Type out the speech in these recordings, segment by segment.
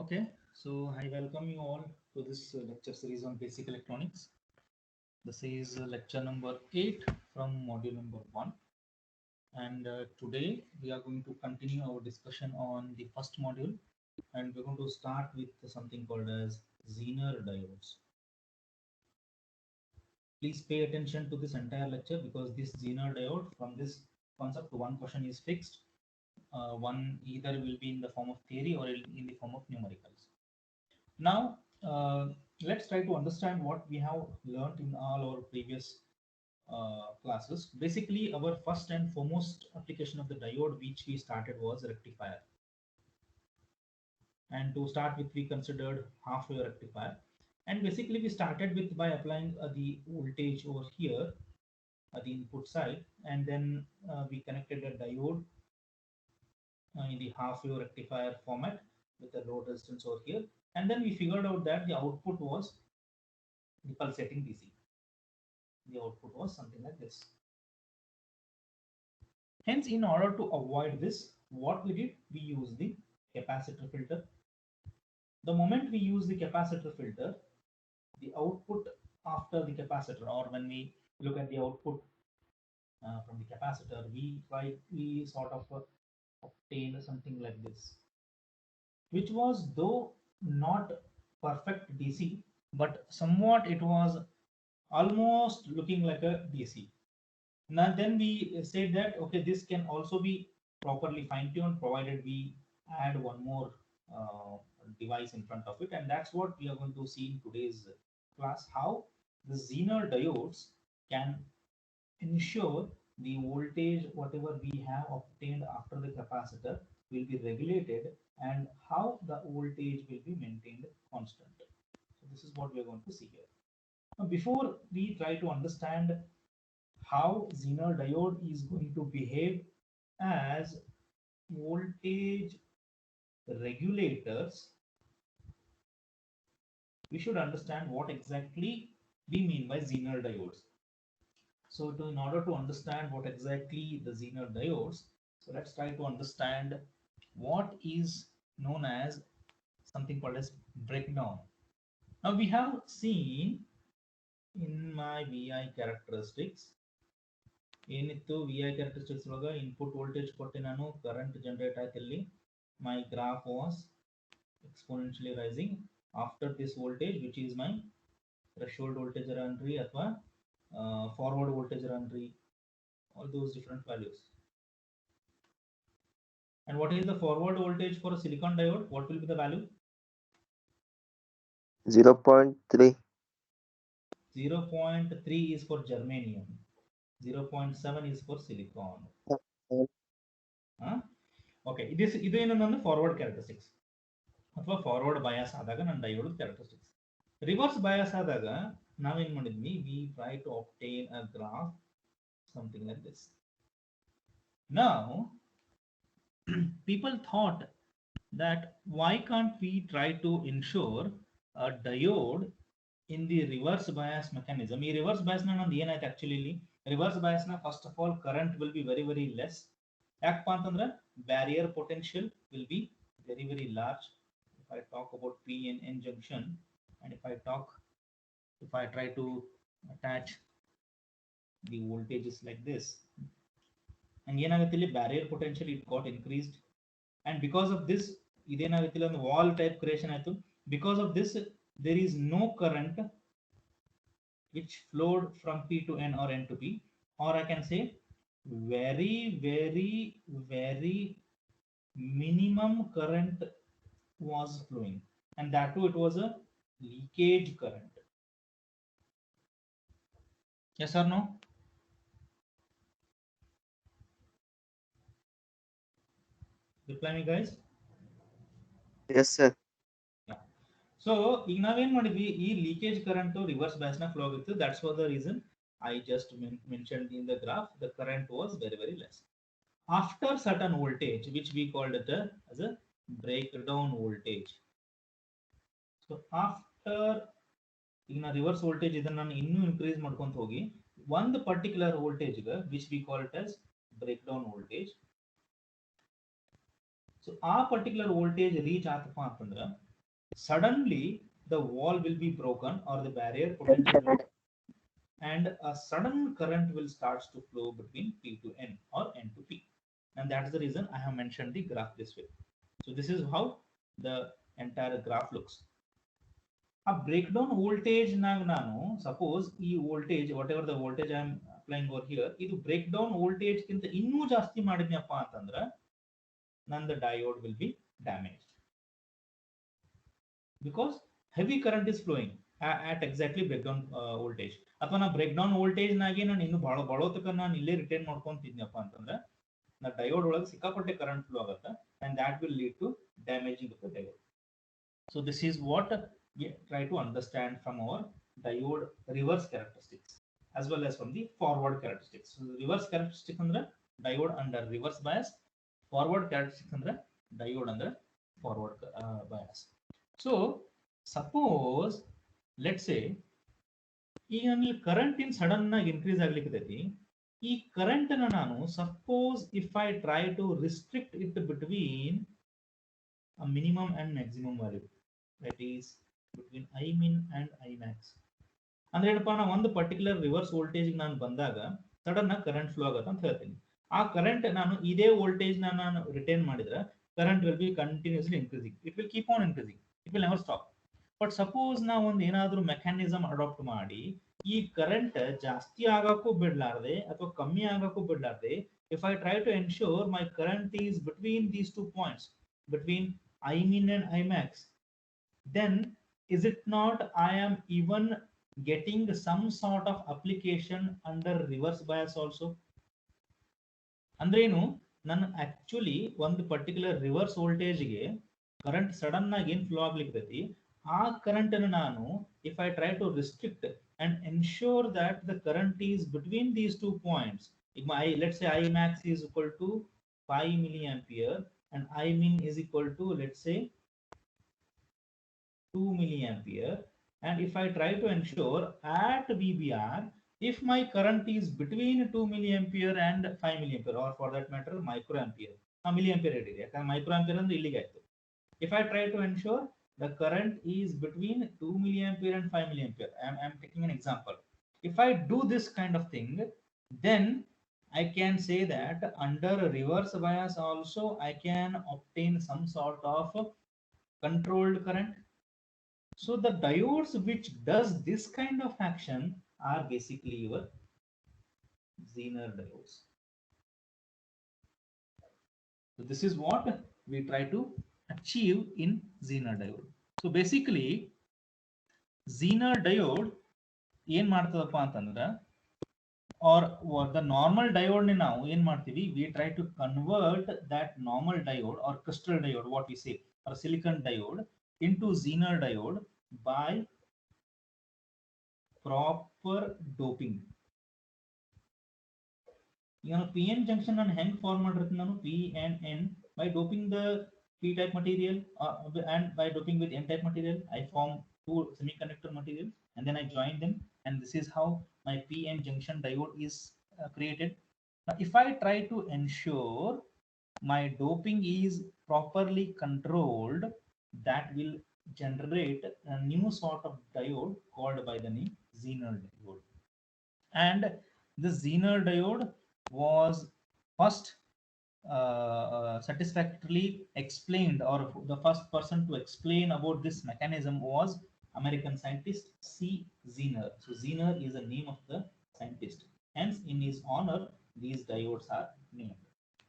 Okay, so I welcome you all to this lecture series on basic electronics. This is lecture number 8 from module number 1. And today we are going to continue our discussion on the first module. And we're going to start with something called as Zener diodes. Please pay attention to this entire lecture because this Zener diode, from this concept, one question is fixed. One either will be in the form of theory or in the form of numericals. Now, let's try to understand what we have learned in all our previous classes. Basically, our first and foremost application of the diode which we started was rectifier. And to start with, we considered half wave rectifier. And basically, we started with by applying the voltage over here at the input side, and then we connected a diode in the half wave rectifier format with a load resistance over here. And then we figured out that the output was the pulsating DC. The output was something like this. Hence, in order to avoid this, what we did, we used the capacitor filter. The moment we use the capacitor filter, the output after the capacitor, or when we look at the output from the capacitor, we sort of obtain something like this, which was though not perfect DC, but somewhat it was almost looking like a DC. Now then we said that okay, this can also be properly fine-tuned provided we add one more uh, device in front of it, and that's what we are going to see in today's class, how the Zener diodes can ensure the voltage whatever we have obtained after the capacitor will be regulated and how the voltage will be maintained constant. So this is what we are going to see here. Now, before we try to understand how Zener diode is going to behave as voltage regulators, we should understand what exactly we mean by Zener diodes. So in order to understand what exactly the Zener diodes, so let's try to understand what is known as something called as breakdown. Now we have seen in my VI characteristics, ಏನಿತ್ತು V I characteristics ಒಳಗೆ input voltage ಕೊಟ್ಟು ನಾನು current generate ಆಯ್ತು ಇಲ್ಲಿ my graph was exponentially rising after this voltage which is my threshold voltage ಅನ್ರಿ ಅಥವಾ forward voltage ಅನ್ರಿ, all those different values. And what is the forward voltage for a silicon diode? What will be the value? 0.3. 0.3 is for germanium, 0.7 is for silicon. Okay, ಇದು ಏನು ನನ್ನ forward characteristics ಅಥವಾ forward bias ಆದಾಗ ನನ್ನ diode characteristics. Reverse bias ಆದಾಗ ನಾವೇನ್ ಮಾಡಿದ್ವಿ, we try to obtain a graph something like this. Now people thought that why can't we try to ensure a diode in the reverse bias mechanism. ಈ reverse bias ನಂದು ಏನಾಯ್ತು actually ಇಲ್ಲಿ reverse bias ನ first of all current will be very very less. ಯಾಕಪ್ಪ ಅಂತಂದ್ರೆ barrier potential will be very very large. If I talk about p and n junction, and if I try to attach the voltages like this, and ಏನಾಗುತ್ತೆ ಇಲ್ಲಿ barrier potential it got increased, and because of this ಇದೇನಾಗುತ್ತೆ ಇಲ್ಲಿ ಒಂದು wall type creation ಆಯ್ತು. Because of this there is no current which flowed from p to n or n to p, or I can say very very very minimum current was flowing, and that too it was a leakage current. Yes or no? Reply me guys. Yes, sir. Yeah. So ಈಗ ನಾವೇನ್ ಮಾಡಿದ್ವಿ, ಈ leakage current reverse ಬ್ಯಾಸ್ ನ flow ಆಗಿತ್ತು. That's for the reason I just mentioned in the graph. The current was very very less. After certain voltage, which we called it as a breakdown voltage. So after ಈಗ ನಾ reverse voltage ಇದನ್ನ ನಾನು ಇನ್ನೂ increase ಮಾಡ್ಕೊಂತ ಹೋಗಿ ಒಂದು particular voltage which we call it as breakdown voltage. So ಆ particular voltage reach ಆತಪ್ಪ ಅಂತಂದ್ರೆ suddenly the wall will be broken or the barrier potential will, and a sudden current will starts to flow between P to N or N to P. And that's the reason I have mentioned the graph this way. So this is how the entire graph looks. A breakdown voltage nanu suppose e voltage whatever the voltage I am applying over here idu breakdown voltage ginta ಇನ್ನೂ ಜಾಸ್ತಿ ಮಾಡಿದ್ನಪ್ಪ ಅಂತಂದ್ರೆ then the diode will be damaged because heavy current is flowing at exactly breakdown voltage. ಅಥವಾ ನಾ breakdown voltage ನಾಗೆ ನಾನು ಇನ್ನು ಬಳೋತಕ ನಾನು ಇಲ್ಲೇ ರಿಟೈನ್ ಮಾಡ್ಕೊಂತಿದ್ನಪ್ಪ ಅಂತಂದ್ರೆ ನಾ ಡಯೋಡ್ ಒಳಗೆ ಸಿಕ್ಕಾಪಟ್ಟೆ ಕರೆಂಟ್ ಫ್ಲೋ ಆಗುತ್ತೆ and that will lead to damaging of the diode. So this is what we try to understand from our diode reverse characteristics as well as from the forward characteristics. So the reverse characteristics ಅಂದ್ರೆ diode under reverse bias, forward characteristics ಅಂದ್ರೆ diode under forward bias. So suppose let's say ಈಗ ನನಗೆ current in sudden ಆಗಿ increase ಆಗ್ಲಿಕ್ಕೆ ಈ current ಅನ್ನ ನಾನು suppose if I try to restrict it between a minimum and maximum value, that is between Imin and Imax. ಅಂದ್ರೆ ಏನಪ್ಪಾ ನಾ ಒಂದು ಪರ್ಟಿಕ್ಯುಲರ್ ರಿವರ್ಸ್ ವೋಲ್ಟೇಜ್ ನಾನು ಬಂದಾಗ ಸಡನ್ ಆಗಿ ಕರೆಂಟ್ ಫ್ಲೋ ಆಗುತ್ತೆ ಅಂತ ಹೇಳ್ತೀನಿ. ಆ ಕರೆಂಟ್ ನಾನು ಇದೇ ವೋಲ್ಟೇಜ್ ನಾನು ರಿಟೈನ್ ಮಾಡಿದ್ರೆ current will be continuously increasing, it will keep on increasing, it will never stop. But suppose ನಾವು ಒಂದು ಏನಾದರೂ ಮೆಕ್ಯಾನಿಸಮ್ ಅಡಾಪ್ಟ್ ಮಾಡಿ ಈ ಕರೆಂಟ್ ಜಾಸ್ತಿ ಆಗಕ್ಕೂ ಬಿಡ್ಲಾರ್ದೆ ಅಥವಾ ಕಮ್ಮಿ ಆಗಕ್ಕೂ ಬಿಡ್ಲಾರ್ದೆ if I try to ensure my current is between these two points, between Imin and Imax, then is it not I am even getting some sort of application under reverse bias also? ಅಂದ್ರೇನು, ನಾನು actually ಒಂದು particular reverse ವೋಲ್ಟೇಜ್ಗೆ current sudden ಆಗಿ ಏನು flow ಆಗ್ಲಿಕ್ಕೆ ಆ current ಅನ್ನು ನಾನು if I try to restrict and ensure that the current is between these two points. ಈಗ let's say I max is equal to 5 milliampere and Imin is equal to let's say 2 milliampere, and if I try to ensure at VBR if my current is between 2 milliampere and 5 milliampere or for that matter microampere, milliampere ಇದೆ ಯಾಕಂದ್ರೆ microampere ಅಂದ್ರೆ ಇಲ್ಲಿಗೆ ಆಯ್ತು. If I try to ensure the current is between 2 milliampere and 5 milliampere, I'm taking an example. If I do this kind of thing, then I can say that under reverse bias also I can obtain some sort of controlled current. So the diodes which does this kind of action are basically your Zener diodes. So this is what we try to achieve in Zener diode. So basically Zener diode ಏನ್ ಮಾಡ್ತದಪ್ಪ ಅಂತಂದ್ರೆ or the normal diode ni ನಾವು ಏನ್ ಮಾಡ್ತೀವಿ, we try to convert that normal diode or crystal diode what we say or silicon diode into Zener diode by proper doping. ಈಗ ನಾನು PN junction ನಾನು ಹೆಂಗ್ form ಮಾಡಿರ್ತೀನಿ, ನಾನು P and N by doping the P type material and by doping with N type material I form two semiconductor material and then I join them, and this is how my PN junction diode is created. Now if I try to ensure my doping is properly controlled, that will generate a new sort of diode called by the name Zener diode. And the Zener diode was first satisfactorily explained, or the first person to explain about this mechanism was American scientist C. Zener. So Zener is the name of the scientist, hence in his honor these diodes are named.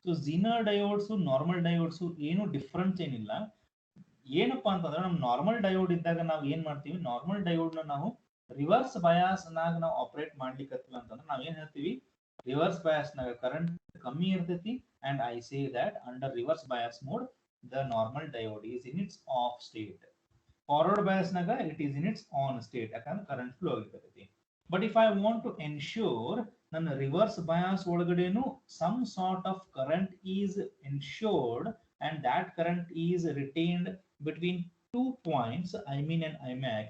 So Zener diodes normal diodes ಏನು difference ಏನಿಲ್ಲ. ಏನಪ್ಪಾ ಅಂತಂದ್ರೆ ನಮ್ಮ normal diode ಇದ್ದಾಗ ನಾವು ಏನ್ ಮಾಡ್ತೀವಿ, normal diode ನಾವು ರಿವರ್ಸ್ ಬಯಾಸ್ ನಾಗ ನಾವು ಆಪರೇಟ್ ಮಾಡ್ಲಿಕ್ಕೆ ಅಂತಂದ್ರೆ ನಾವ್ ಏನ್ ಹೇಳ್ತೀವಿ, ರಿವರ್ಸ್ ಬಯಾಸ್ ನಾಗ ಕರೆಂಟ್ ಕಮ್ಮಿ ಇರ್ತೈತಿ and I say that under reverse bias mode the normal diode is in its off state. Forward bias naga it is in its on state ಯಾಕಂದ್ರೆ current flow ಆಗಿರ್ತೈತಿ. But if I want to ensure ನನ್ನ reverse bias ಒಳಗಡೆನು some sort of current is ensured and that current is retained between 2 points Imin and Imax,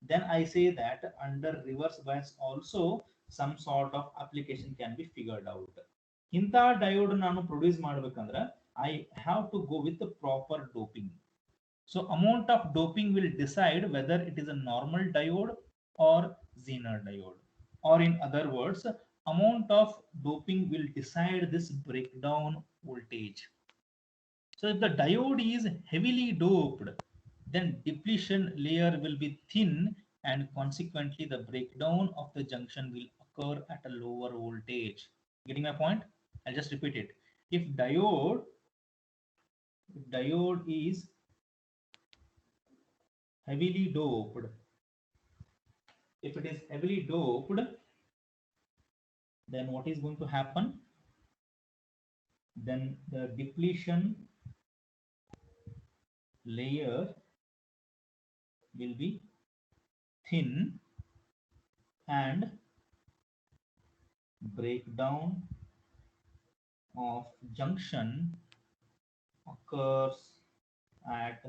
then I say that under reverse bias also some sort of application can be figured out. ಇಂಥ diode ನಾನು produce ಮಾಡ್ಬೇಕಂದ್ರೆ I have to go with proper doping. So amount of doping will decide whether it is a normal diode or Zener diode. Or in other words, amount of doping will decide this breakdown voltage. So if the diode is heavily doped, then depletion layer will be thin and consequently the breakdown of the junction will occur at a lower voltage. Getting my point? I'll just repeat it. If diode is heavily doped, if it is heavily doped, then what is going to happen? Then the depletion layer will be thin and breakdown of junction occurs at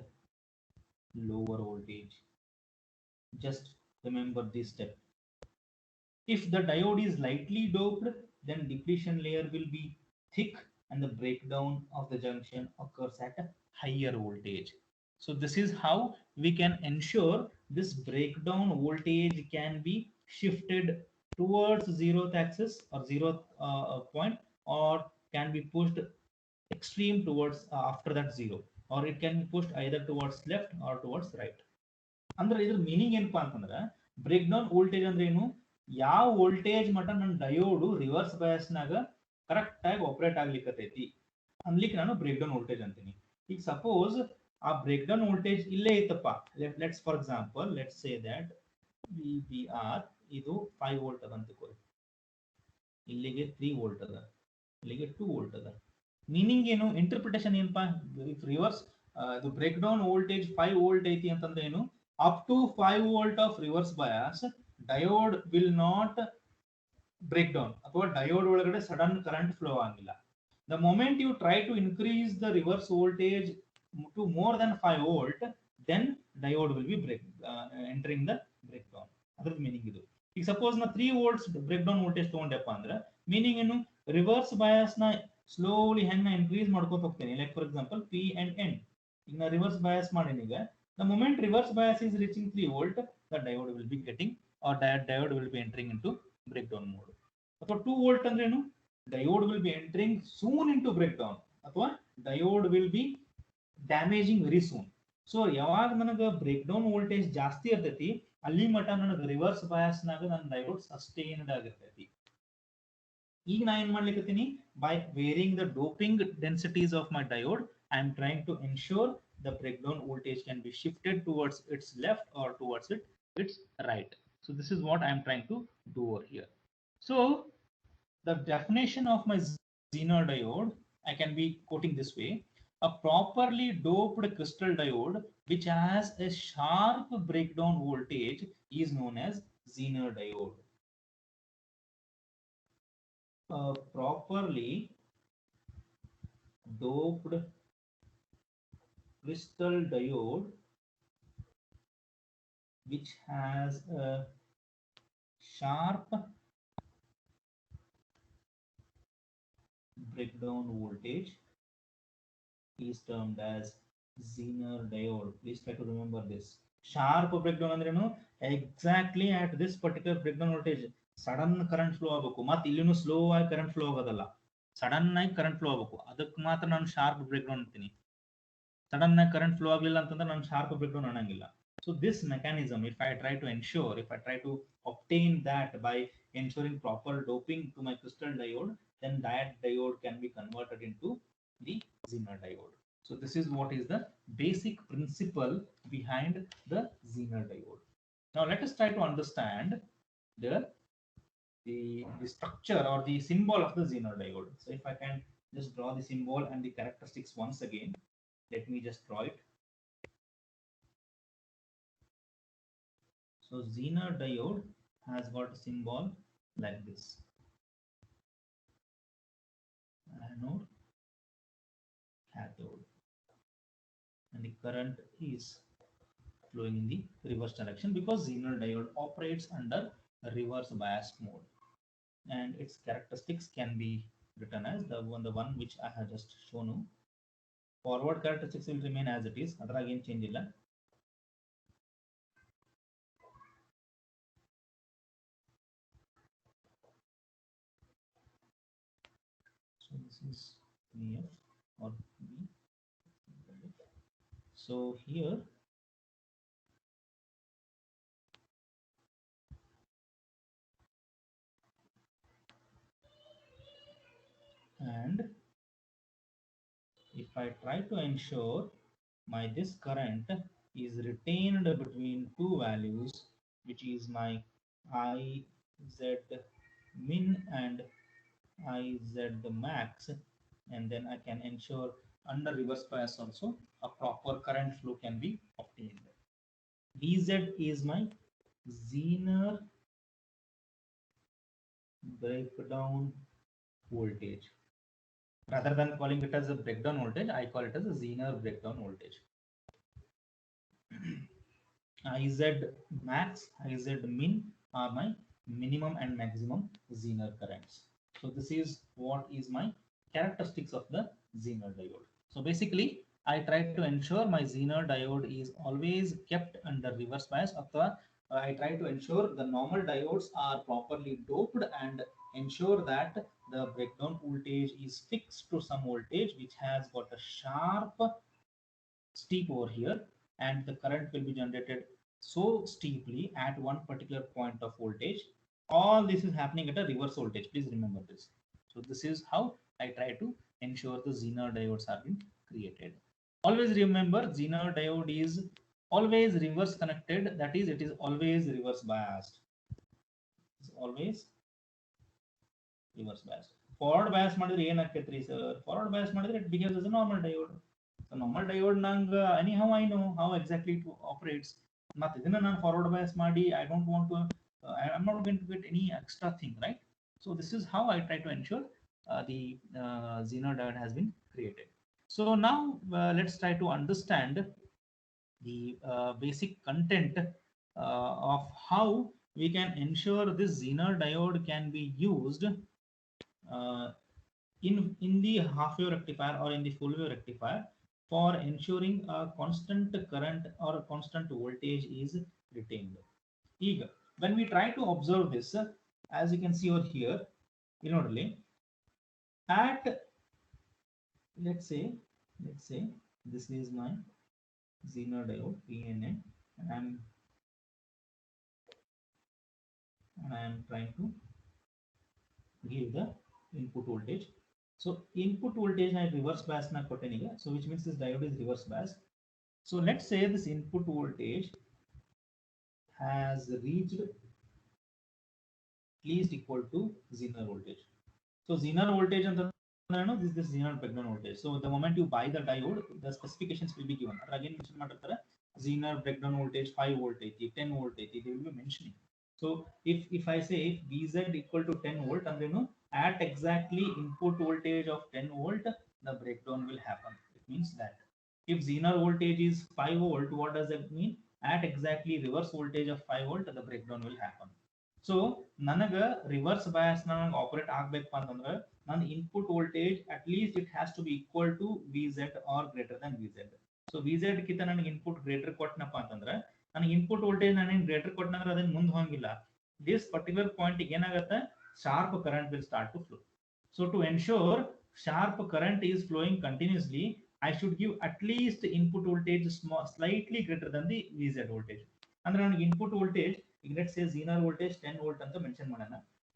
lower voltage. Just remember this step. If the diode is lightly doped, then depletion layer will be thick and the breakdown of the junction occurs at a higher voltage. So this is how we can ensure this breakdown voltage can be shifted towards zeroth axis or zeroth point, or can be pushed extreme towards after that zero, or it can be pushed either towards left or towards right. ಅಂದ್ರೆ ಇದ್ರ meaning ಏನಪ್ಪಾ ಅಂತಂದ್ರೆ break down voltage ಅಂದ್ರೆ ಏನು, ಯಾವ voltage ಮಟ್ಟ ನನ್ನ diode reverse ಬಯಾಸ್ನಾಗ correct ಆಗಿ ಆಪರೇಟ್ ಆಗ್ಲಿಕ್ಕತೈತಿ ಅನ್ಲಿಕ್ಕೆ ನಾನು ಬ್ರೇಕ್ ಡೌನ್ ವೋಲ್ಟೇಜ್ ಅಂತೀನಿ. ಈಗ ಸಪೋಸ್ ಆ ಬ್ರೇಕ್ ಡೌನ್ ವೋಲ್ಟೇಜ್ ಇಲ್ಲೇ ಐತಪ್ಪ, let's for example let's say that V B R ಇದು 5 ವೋಲ್ಟ್ ಅದ ಅಂತ, ಇಲ್ಲಿಗೆ 3 ವೋಲ್ಟ್ ಅದ, ಇಲ್ಲಿಗೆ 2 ವೋಲ್ಟ್ ಅದ. ಮೀನಿಂಗ್ ಏನು, ಇಂಟರ್ಪ್ರಿಟೇಷನ್ ಏನಪ್ಪಾ, ಇಫ್ ರಿವರ್ಸ್ ಇದು ಬ್ರೇಕ್ ಡೌನ್ ವೋಲ್ಟೇಜ್ 5 ವೋಲ್ಟ್ ಐತಿ ಅಂತಂದ್ರೆ ಏನು, up to 5 volt of reverse bias diode will not break down ಅಥವಾ diode ಒಳಗಡೆ sudden current flow ಆಗಿಲ್ಲ. The moment you try to increase the reverse voltage to more than 5 volt, then diode will be entering the breakdown. ಅದರ meaning ಇದು. ಈಗ suppose ನಾ 3 volts breakdown voltage ತಗೊಂಡೆಪ್ಪ ಅಂದ್ರೆ meaning ಏನು, reverse bias ನ slowly ಹೆಂಗ್ increase ಮಾಡ್ಕೊತ ಹೋಗ್ತೇನೆ. Like for example P and N, ಈಗ ನಾ ರಿವರ್ಸ್ ಬಯಾಸ್ ಮಾಡೀನಿ. ಈಗ the moment reverse bias is reaching 3 volt, the diode will be getting, or that diode will be entering into breakdown mode. ಅಥವಾ 2 volt ಅಂದ್ರೆ ಏನು, diode will be entering soon into breakdown ಅಥವಾ diode will be damaging very soon. So ಯಾವಾಗ ನನಗೆ breakdown voltage ಜಾಸ್ತಿ ಇರ್ತೈತಿ ಅಲ್ಲಿ ಮಟ್ಟ ನನಗೆ ರಿವರ್ಸ್ ಬಯಾಸ್ ನಾಗ ನನ್ನ ಡಯೋಡ್ ಸಸ್ಟೈನ್ಡ್ ಆಗಿರ್ತೈತಿ. ಈಗ ನಾ ಏನ್ ಮಾಡ್ಲಿಕ್ಕತ್ತೀನಿ, by varying the doping densities of my diode, I am trying to ensure the breakdown voltage can be shifted towards its left or towards its right. So this is what I am trying to do over here. So the definition of my Zener diode, I can be quoting this way: a properly doped crystal diode which has a sharp breakdown voltage is known as Zener diode. A properly doped crystal diode which has a sharp breakdown voltage is termed as Zener diode. Please try to remember this. Sharp breakdown ಅಂದ್ರೇನು, exactly at this particular breakdown voltage sudden current flow ಆಗಬೇಕು, ಮತ್ತೆ ಇಲ್ಲಿನೂ slow ಆಗಿ current flow ಆಗೋದಲ್ಲ, sudden ಆಗಿ current flow ಆಗಬೇಕು, ಅದಕ್ಕೆ ಮಾತ್ರ ನಾನು ಶಾರ್ಪ್ ಬ್ರೇಕ್ಡೌನ್ ಅಂತೀನಿ. ಸಡನ್ ಆಗಿ ಕರೆಂಟ್ ಫ್ಲೋ ಆಗಲಿಲ್ಲ ಅಂತಂದ್ರೆ ನಾನು ಶಾರ್ಪ್ ಬ್ರೇಕ್ಡೌನ್ ಅನ್ನಂಗಿಲ್ಲ. So this mechanism, if I try to obtain that by ensuring proper doping to my crystal diode, then that diode can be converted into the Zener diode. So this is what is the basic principle behind the Zener diode. Now let us try to understand the structure or the symbol of the Zener diode. So if I can just draw the symbol and the characteristics once again, let me just draw it. So Zener diode has got a symbol like this: anode, cathode, and the current is flowing in the reverse direction because Zener diode operates under a reverse bias mode, and its characteristics can be written as the one which I have just shown you. Forward characteristics will remain as it is. Adra again change illa. So this is VF or B. So here and if I try to ensure my this current is retained between two values, which is my IZ min and IZ max, and then I can ensure under reverse bias also a proper current flow can be obtained. VZ is my Zener breakdown voltage. Rather than calling it as a breakdown voltage, I call it as a Zener breakdown voltage. IZ max, IZ min are my minimum and maximum Zener currents. So this is what is my characteristics of the Zener diode. So basically, I try to ensure my Zener diode is always kept under reverse bias. I try to ensure the normal diodes are properly doped and ensure that the breakdown voltage is fixed to some voltage which has got a sharp steep over here, and the current will be generated so steeply at one particular point of voltage. All this is happening at a reverse voltage. Please remember this. So this is how I try to ensure the Zener diodes are being created. Always remember, Zener diode is always reverse connected. That is, it is always reverse biased. It's always reverse biased. Forward bias ಮಾಡಿದ್ರೆ ಏನಾಗ್ತೈತ್ರಿ sir? Forward bias ಮಾಡಿದ್ರೆ it behaves as a normal diode. So normal diode nanga anyhow I know how exactly it operates. But ಇದನ್ನ ನಾನು forward bias ಮಾಡಿ I don't want to I'm not going to get any extra thing, right? So this is how I try to ensure the Zener diode has been created. So now let's try to understand the basic content of how we can ensure this Zener diode can be used in the half wave rectifier or in the full wave rectifier for ensuring a constant current or a constant voltage is retained. Eager. When we try to observe this, as you can see over here, at let's say this is my Zener diode PNN, and I am trying to give the input voltage. So input voltage I reverse bias na kotteniga, so which means this diode is reverse bias. So let's say this input voltage has reached at least equal to Zener voltage. So Zener voltage and this Zener breakdown voltage. So the moment you buy the diode, the specifications will be given. Again mention Zener breakdown voltage 5 voltage, 10 voltage, they will be mentioning. So if I say if VZ equal to 10 volt, and at exactly input voltage of 10 volt, the breakdown will happen. It means that if Zener voltage is 5 volt, what does that mean? At exactly reverse voltage of 5 volt, the breakdown will happen. So nanaga reverse bias na operate agbeku antandre nan input voltage at least it has to be equal to VZ or greater than VZ. So VZ kita ನನಗೆ input greater ಕೊಟ್ಟನಪ್ಪ ಅಂತಂದ್ರೆ ನನಗೆ input voltage ನಾನು greater ಕೊಟ್ಟನಂದ್ರೆ ಅದನ್ನ ಮುಂದೆ ಹೋಗಂಗಿಲ್ಲ. This particular point ಏನಾಗುತ್ತೆ, sharp current will start to flow. So to ensure sharp current is flowing continuously, I should give at least input voltage slightly greater than the VZ voltage. ಅಂದ್ರೆ ನನಗೆ input voltage, let's say Zener voltage 10 volt ಅಂತ mention ಮಾಡೋಣ.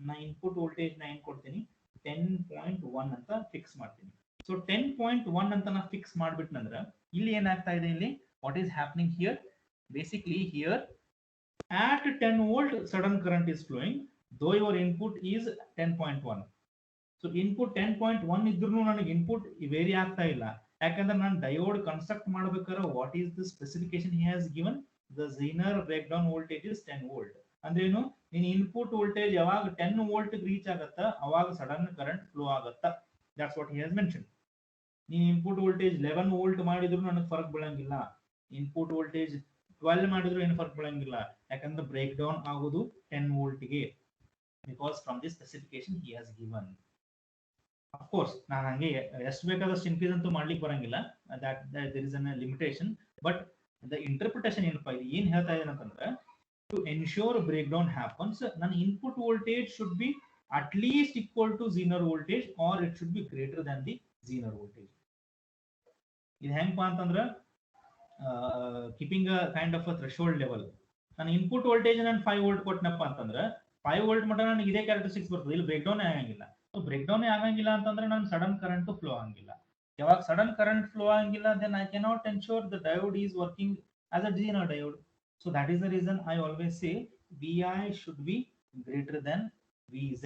ನಾ input voltage ನ ಏನು ಕೊಡ್ತೀನಿ 10.1 ಅಂತ fix ಮಾಡ್ತೀನಿ. So 10.1 ಅಂತ ನಾ ಫಿಕ್ಸ್ ಮಾಡ್ಬಿಟ್ನಂದ್ರೆ ಇಲ್ಲಿ ಏನಾಗ್ತಾ ಇದೆ, ಇಲ್ಲಿ what is happening here, basically here at 10 volt sudden current is flowing though your input is 10.1. So input 10.1 ಇದ್ರೂ ನನಗೆ input ವೇರಿ ಆಗ್ತಾ ಇಲ್ಲ, ಯಾಕಂದ್ರೆ ನಾನು ಡಯೋಡ್ ಕನ್ಸ್ಟ್ರಕ್ಟ್ ಮಾಡಬೇಕಾದ್ರೆ what is the specification he has given, the Zener breakdown voltage is 10 volt. ಅಂದ್ರೇನು, ನೀನು input voltage ಯಾವಾಗ 10 ವೋಲ್ಟ್ ರೀಚ್ ಆಗತ್ತಾ ಅವಾಗ ಸಡನ್ ಕರೆಂಟ್ ಫ್ಲೋ ಆಗತ್ತಾ, that's what he has mention. ನೀನು ಇನ್ಪುಟ್ ವೋಲ್ಟೇಜ್ 11 ವೋಲ್ಟ್ ಮಾಡಿದ್ರು ನನಗೆ ಫರಕ್ ಬೀಳಂಗಿಲ್ಲ, ಇನ್ಪುಟ್ ವೋಲ್ಟೇಜ್ 12 ಮಾಡಿದ್ರು ಏನು ಫರಕ್ ಬೀಳಂಗಿಲ್ಲ, ಯಾಕಂದ್ರೆ ಬ್ರೇಕ್ ಡೌನ್ ಆಗೋದು 10 ವೋಲ್ಟ್ಗೆ, because from this specification he has given. Of course ನಾನು ಹಂಗೆ ಎಷ್ಟು ಬೇಕಾದಷ್ಟು ಇನ್ಕ್ರೀಸ್ ಅಂತೂ ಮಾಡ್ಲಿಕ್ಕೆ ಬರಂಗಿಲ್ಲ, that there is an limitation. But the interpretation ಏನಪ್ಪಾ ಇದು ಏನ್ ಹೇಳ್ತಾ ಇದ್ದೇನೆ ಅಂತಂದ್ರೆ, to ensure break down happens ನನ್ನ input voltage should be at least equal to Zener voltage or it should be greater than the Zener voltage. ಇದು ಹೆಂಗಪ್ಪ ಅಂತಂದ್ರೆ keeping a kind of a threshold level. ನಾನು input voltage ನಾನು 5 volt ಕೊಟ್ಟನಪ್ಪ ಅಂತಂದ್ರೆ 5 volt ಮಟ್ಟ ನನಗೆ ಇದೇ ಕ್ಯಾರೆಕ್ಟರಿಸ್ಟಿಕ್ಸ್ ಬರ್ತದೆ, ಇಲ್ಲಿ ಬ್ರೇಕ್ ಡೌನ್ ಆಗಂಗಿಲ್ಲ. ಸೊ ಬ್ರೇಕ್ ಡೌನ್ ಆಗಂಗಿಲ್ಲ ಅಂತಂದ್ರೆ ನಾನು ಸಡನ್ ಕರೆಂಟ್ ಫ್ಲೋ ಆಗಂಗಿಲ್ಲ. ಯಾವಾಗ ಸಡನ್ ಕರೆಂಟ್ ಫ್ಲೋ ಆಗಂಗಿಲ್ಲ, then I cannot ensure the diode is working as a Zener diode. So that is the reason I always say VI should be greater than VZ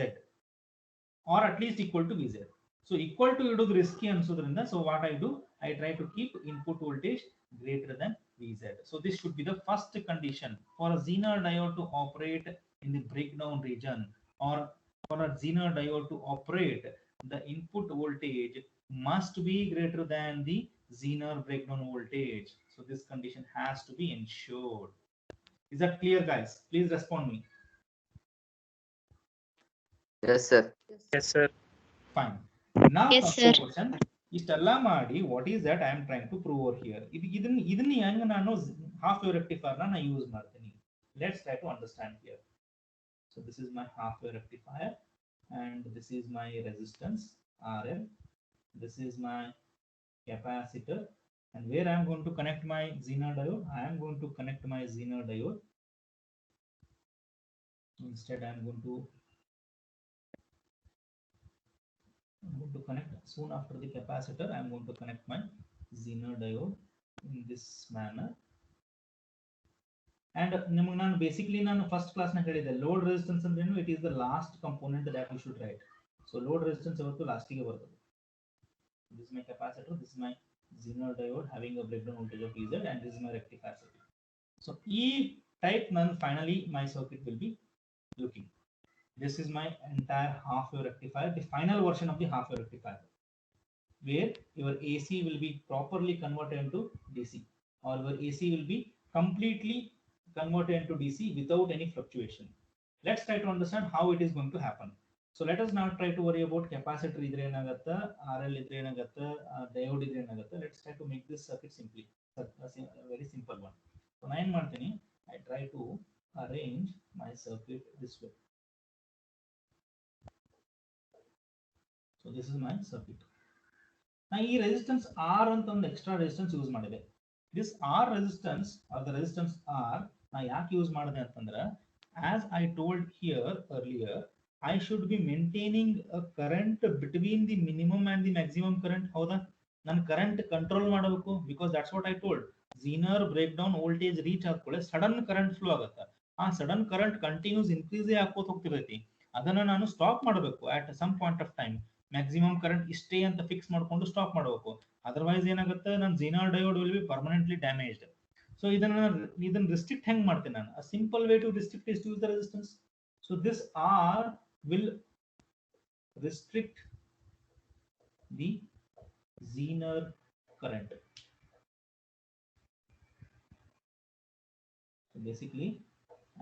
or at least equal to VZ. So equal to idu risky ansodrinda, so what I do, I try to keep input voltage greater than VZ. So this should be the first condition for a Zener diode to operate in the breakdown region, or for a Zener diode to operate, the input voltage must be greater than the Zener breakdown voltage. So this condition has to be ensured. Is that clear, guys? Please respond me. Yes, sir. Yes, sir. Fine. Now Yes, comes sir. the question. ಇಷ್ಟೆಲ್ಲ ಮಾಡಿ what is that I am trying to prove over here. ಇದನ್ನ ಹೆಂಗ ನಾನು half wave rectifier ನಾ use ಮಾಡ್ತೀನಿ. Let's try to understand here. So this is my half wave rectifier and this is my resistance RL, this is my capacitor, and where I am going to connect my Zener diode, I am going to connect my Zener diode. Instead I am going to connect soon after the capacitor. I am going to connect my Zener diode in this manner. And ನಿಮಗೆ ನಾನು basically ನಾನು first class ನ ಹೇಳಿದೆ, load resistance ಅಂದ್ರೆ ಏನು, it is the last component that we should write. So load resistance ಯಾವತ್ತು ಲಾಸ್ಟಿಗೆ ಬರ್ತದೆ. This my capacitor, this my Zener diode having a breakdown voltage of VZ, and this is my rectifier circuit. So ಈ type ನಾನು finally my circuit will be looking. This is my entire half wave rectifier, the final version of the half wave rectifier, where your AC will be properly converted into DC, or your AC will be completely converted into DC without any fluctuation. Let's try to understand how it is going to happen. So let us not try to worry about capacitor idre enagatta, RL idre enagatta, diode idre enagatta. Let's try to make this circuit simply a very simple one. So I am ಮಾಡ್ತೀನಿ, I try to arrange my circuit this way. So this is my circuit. Now ಈ resistance R ಅಂತ ಒಂದು extra resistance use ಮಾಡಿದೆ. This R resistance or the resistance R ನಾ ಯಾಕೆ use ಮಾಡಿದೆ ಅಂತಂದ್ರೆ, as I told here earlier, I should be maintaining a current between the minimum and the maximum current. ಹೌದಾ, ನಾನು current control ಮಾಡಬೇಕು, because that's what I told. Zener breakdown voltage reach ಆದ್ಕೊಳ್ಳೆ sudden current flow ಆಗುತ್ತೆ. ಆ sudden current continuous increase ಆಗೋತ ಹೋಗ್ತಿರ್ತೈತಿ. ಅದನ್ನ ನಾನು ಸ್ಟಾಪ್ ಮಾಡಬೇಕು at some point of time. Maximum current ಇಷ್ಟೇ ಅಂತ ಫಿಕ್ಸ್ ಮಾಡ್ಕೊಂಡು ಸ್ಟಾಪ್ ಮಾಡಬೇಕು. ಅದರ್ವೈಸ್ ಏನಾಗುತ್ತೆ, ನನ್ನ Zener diode will be permanently damaged. So ಇದನ್ನ ರಿಸ್ಟ್ರಿಕ್ಟ್ ಹೆಂಗ್ ಮಾಡ್ತೀನಿ ನಾನು? a simple way to restrict is to use the resistance. So this R will restrict the Zener current. So basically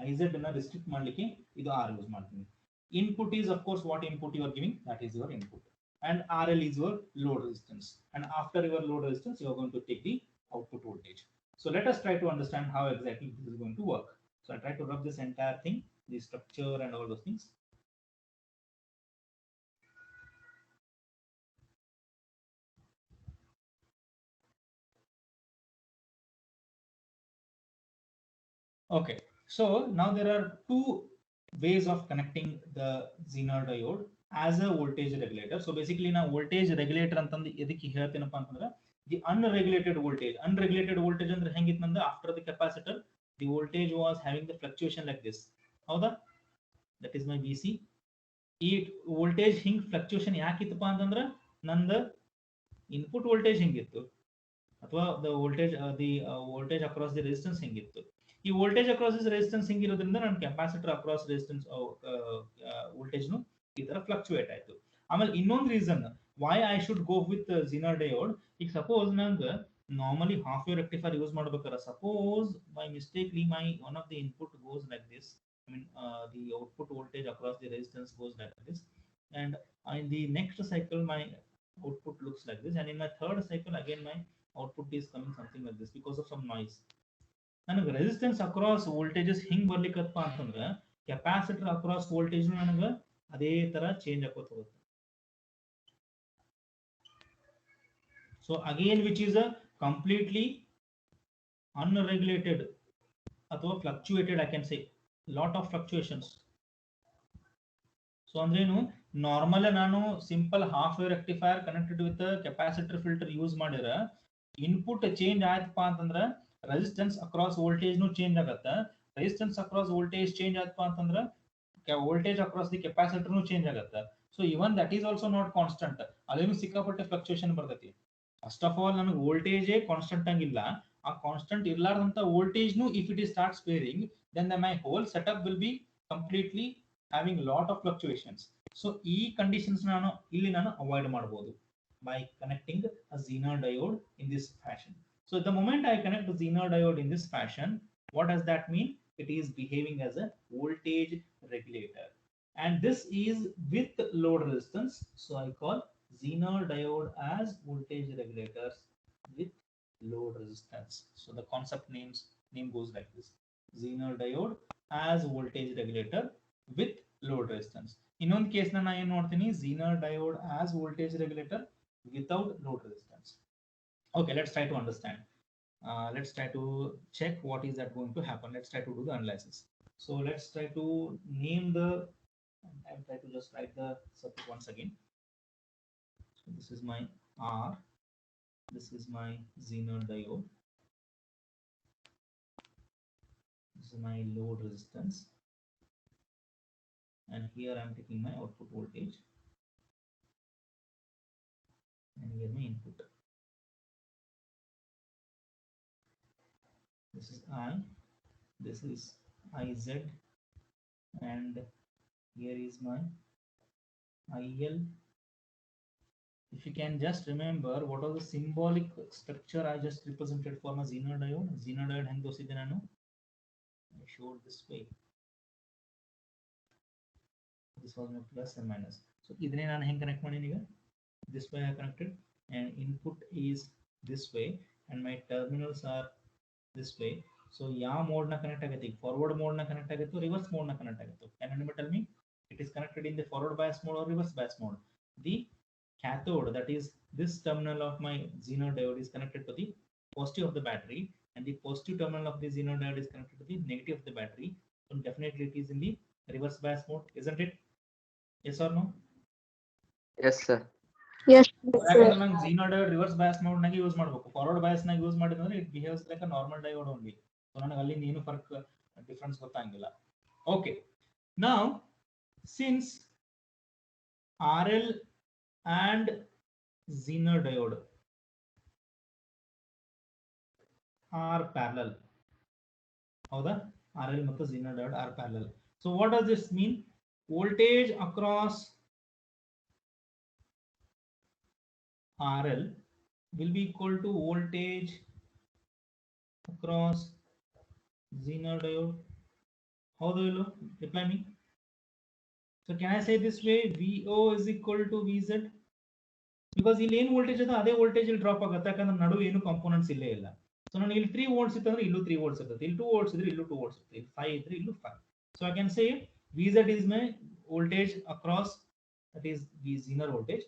IZ ಅನ್ನ restrict ಮಾಡ್ಲಿಕ್ಕೆ ಇದು R use ಮಾಡ್ತೀನಿ. Input is of course what input you are giving, that is your input, and RL is your load resistance, and after your load resistance you are going to take the output voltage. So let us try to understand how exactly this is going to work. So I try to rub this entire thing, the structure and all those things. Okay, so now there are two ways of connecting the Zener diode as a voltage regulator. So basically now voltage regulator ಅಂತಂದು ಎದಕ್ಕೆ ಹೇಳ್ತೀನಪ್ಪ ಅಂತಂದ್ರೆ, the unregulated voltage ಅಂದ್ರೆ ಹೆಂಗಿತ್ತಂದ್ರೆ, after the capacitor the voltage was having the fluctuation like this. ಹೌದಾ, that is my VC. ಈ voltage ಹಿಂಗ್ fluctuation ಯಾಕಿತ್ತಪ್ಪ ಅಂತಂದ್ರೆ, ನಂದ input voltage ಹಿಂಗಿತ್ತು, ಅಥವಾ the voltage across the resistance ಹಿಂಗಿತ್ತು. ಈ ವೋಲ್ಟೇಜ್ ಅಕ್ರಾಸ್ ರೆಸಿಸ್ಟೆನ್ಸ್ ಹಿಂಗಿರೋದ್ರಿಂದ ನನ್ನ ಕೆಪಾಸಿಟರ್ ಅಕ್ರಾಸ್ ರೆಸಿಸ್ಟೆನ್ಸ್ ವೋಲ್ಟೇಜ್ ಈ ತರ fluctuate ಆಯ್ತು. ಆಮೇಲೆ ಇನ್ನೊಂದು reason why I should go with Zener diode, ಈಗ ಸಪೋಸ್ ನಂಗೆ normally half wave rectifier use ಮಾಡ್ಬೇಕಾದ್ರೆ, suppose by mistakenly my one of the input goes like this, I mean the output voltage across the resistance goes like this, and in the next cycle my output looks like this, and in my third cycle again my output is coming something like this because of some noise. ನನಗೆ resistance across voltages ಹಿಂಗ್ ಬರ್ಲಿಕ್ಕಪ್ಪ ಅಂತಂದ್ರೆ capacitor across voltage ನನಗೆ ಅದೇ ತರ change ಆಗೋತ ಹೋಗುತ್ತೆ. So again which is a completely unregulated ಅಥವಾ fluctuated, I can say lot of fluctuations. So ಅಂದ್ರೇನು, ನಾರ್ಮಲ್ ನಾನು simple half wave rectifier connected with capacitor filter use ಮಾಡಿದ್ರೆ ಇನ್ಪುಟ್ ಚೇಂಜ್ ಆಯ್ತಪ್ಪ ಅಂತಂದ್ರೆ ರೆಸಿಸ್ಟೆನ್ಸ್ ಅಕ್ರಾಸ್ ವೋಲ್ಟೇಜ್ ಚೇಂಜ್ ಆಗುತ್ತೆ. Resistance across voltage change ಆಯ್ತಪ್ಪ ಅಂತಂದ್ರೆ voltage across the capacitor change ಆಗುತ್ತೆ. So even that is also not constant, ಅದೇನು ಸಿಕ್ಕಾಪಟ್ಟೆ fluctuation ಬರ್ತೈತಿ. ಫಸ್ಟ್ ಆಫ್ ಆಲ್ ನನಗೆ ವೋಲ್ಟೇಜೇ ಕಾನ್ಸ್ಟಂಟ್ ಆಗಿಲ್ಲ, ಆ ಕಾನ್ಸ್ಟಂಟ್ ಇರ್ಲಾರ್ದಂತ voltage if it is starts varying then my whole setup will be completely having lot of fluctuations. So ಈ conditions ನಾನು ಇಲ್ಲಿ avoid ಮಾಡಬಹುದು by connecting a Zener diode in this fashion. So the moment I connect the Zener diode in this fashion, what does that mean? It is behaving as a voltage regulator, and this is with load resistance. So I call Zener diode as voltage regulators with load resistance. So the concept name goes like this: Zener diode as voltage regulator with load resistance. ಇನ್ನೊಂದು case ನಾನು ಏನು ನೋಡ್ತೀನಿ, Zener diode as voltage regulator without load resistance. Okay, let's try to understand. Let's try to check what is that going to happen. Let's try to do the analysis. So let's try to name the, I'll try to just write the circuit once again. So this is my R, this is my Zener diode, this is my load resistance, and here I'm taking my output voltage, and here my input. This is I, this is IZ, and here is my IL. If you can just remember what was the symbolic structure I just represented for my Zener diode. Zener diode ಹೆಂಗೆ ತೋರಿಸಿದ್ದೆ ನಾನು, I showed this way. This was my plus and minus. So ಇದನ್ನೇ ನಾನು ಹೆಂಗೆ connect ಮಾಡೀನಿ ಈಗ, this way I connected, and input is this way and my terminals are this way. So ಯಾವ mode ನ connect ಆಗೈತೆ, ಈಗ ಫಾರ್ವರ್ಡ್ ಮೋಡ್ ನ ಕನೆಕ್ಟ್ ಆಗೈತೆ, ರಿವರ್ಸ್ ಮೋಡ್ ನ ಕನೆಕ್ಟ್ ಆಗೈತೆ. Can anyone tell me it is connected in the forward bias mode or reverse bias mode? The cathode, that is this terminal of my Zener diode, is connected to the positive of the battery, and the positive terminal of the Zener diode is connected to the negative of the battery. So definitely it is in the reverse bias mode, isn't it? Yes or no? Yes, sir. Yes, ಯಾಕಂದ್ರೆ ನಾನು Zener diode reverse bias mode ನಾಗ use ಮಾಡಬೇಕು. Forward bias ನಾಗ use ಮಾಡಿದ್ರೆ it behaves like a normal diode only. So ನನಗೆ ಅಲ್ಲಿಂದ ಏನು ಫರ್ಕ್ ಡಿಫರೆನ್ಸ್ ಗೊತ್ತಾಗಿಲ್ಲ. Okay, now since RL and Zener diode are parallel, ಹೌದಾ? RL ಮತ್ತು Zener diode are parallel. So what does this mean? Voltage across RL will be equal to voltage across Zener diode. How do you reply me? So can I say this way, VO is equal to VZ? Because ಇಲ್ಲಿ ಏನು voltage ಇದೆ ಅದೇ voltage ಇಲ್ಲಿ drop ಆಗುತ್ತೆ, ಯಾಕಂದ್ರೆ ನಡುವೆ ಏನು components ಇಲ್ಲೇ ಇಲ್ಲ. ಸೊ ನಾನು ಇಲ್ಲಿ 3 ವೋಲ್ಟ್ಸ್ ಇತ್ತಂದ್ರೆ ಇಲ್ಲೂ 3 ವೋಲ್ಟ್ಸ್ ಇರ್ತದೆ, ಇಲ್ಲಿ 2 ವೋಲ್ಟ್ಸ್ ಇದ್ರೆ ಇಲ್ಲೂ 2 ವೋಲ್ಟ್ಸ್ ಇರ್ತದೆ, ಇಲ್ಲಿ 5 ಇದ್ರೆ ಇಲ್ಲೂ 5. So I can say VZ is my voltage across, that is the Zener voltage,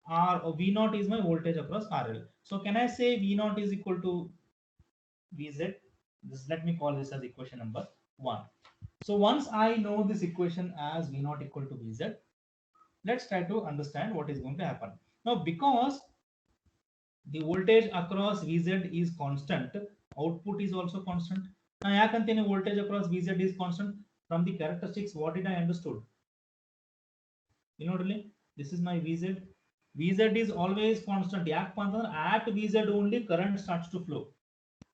or V0 is my voltage across RL. So can I say V0 is equal to VZ? This, let me call this as equation number 1. So once I know this equation as V0 equal to VZ, let's try to understand what is going to happen. Now because the voltage across VZ is constant, output is also constant. Now yakantene voltage across VZ is constant, from the characteristics what did I understood? You know really, this is my VZ. VZ is always constant. ಯಾಕಪ್ಪ ಅಂತಂದ್ರೆ at VZ only current starts to flow.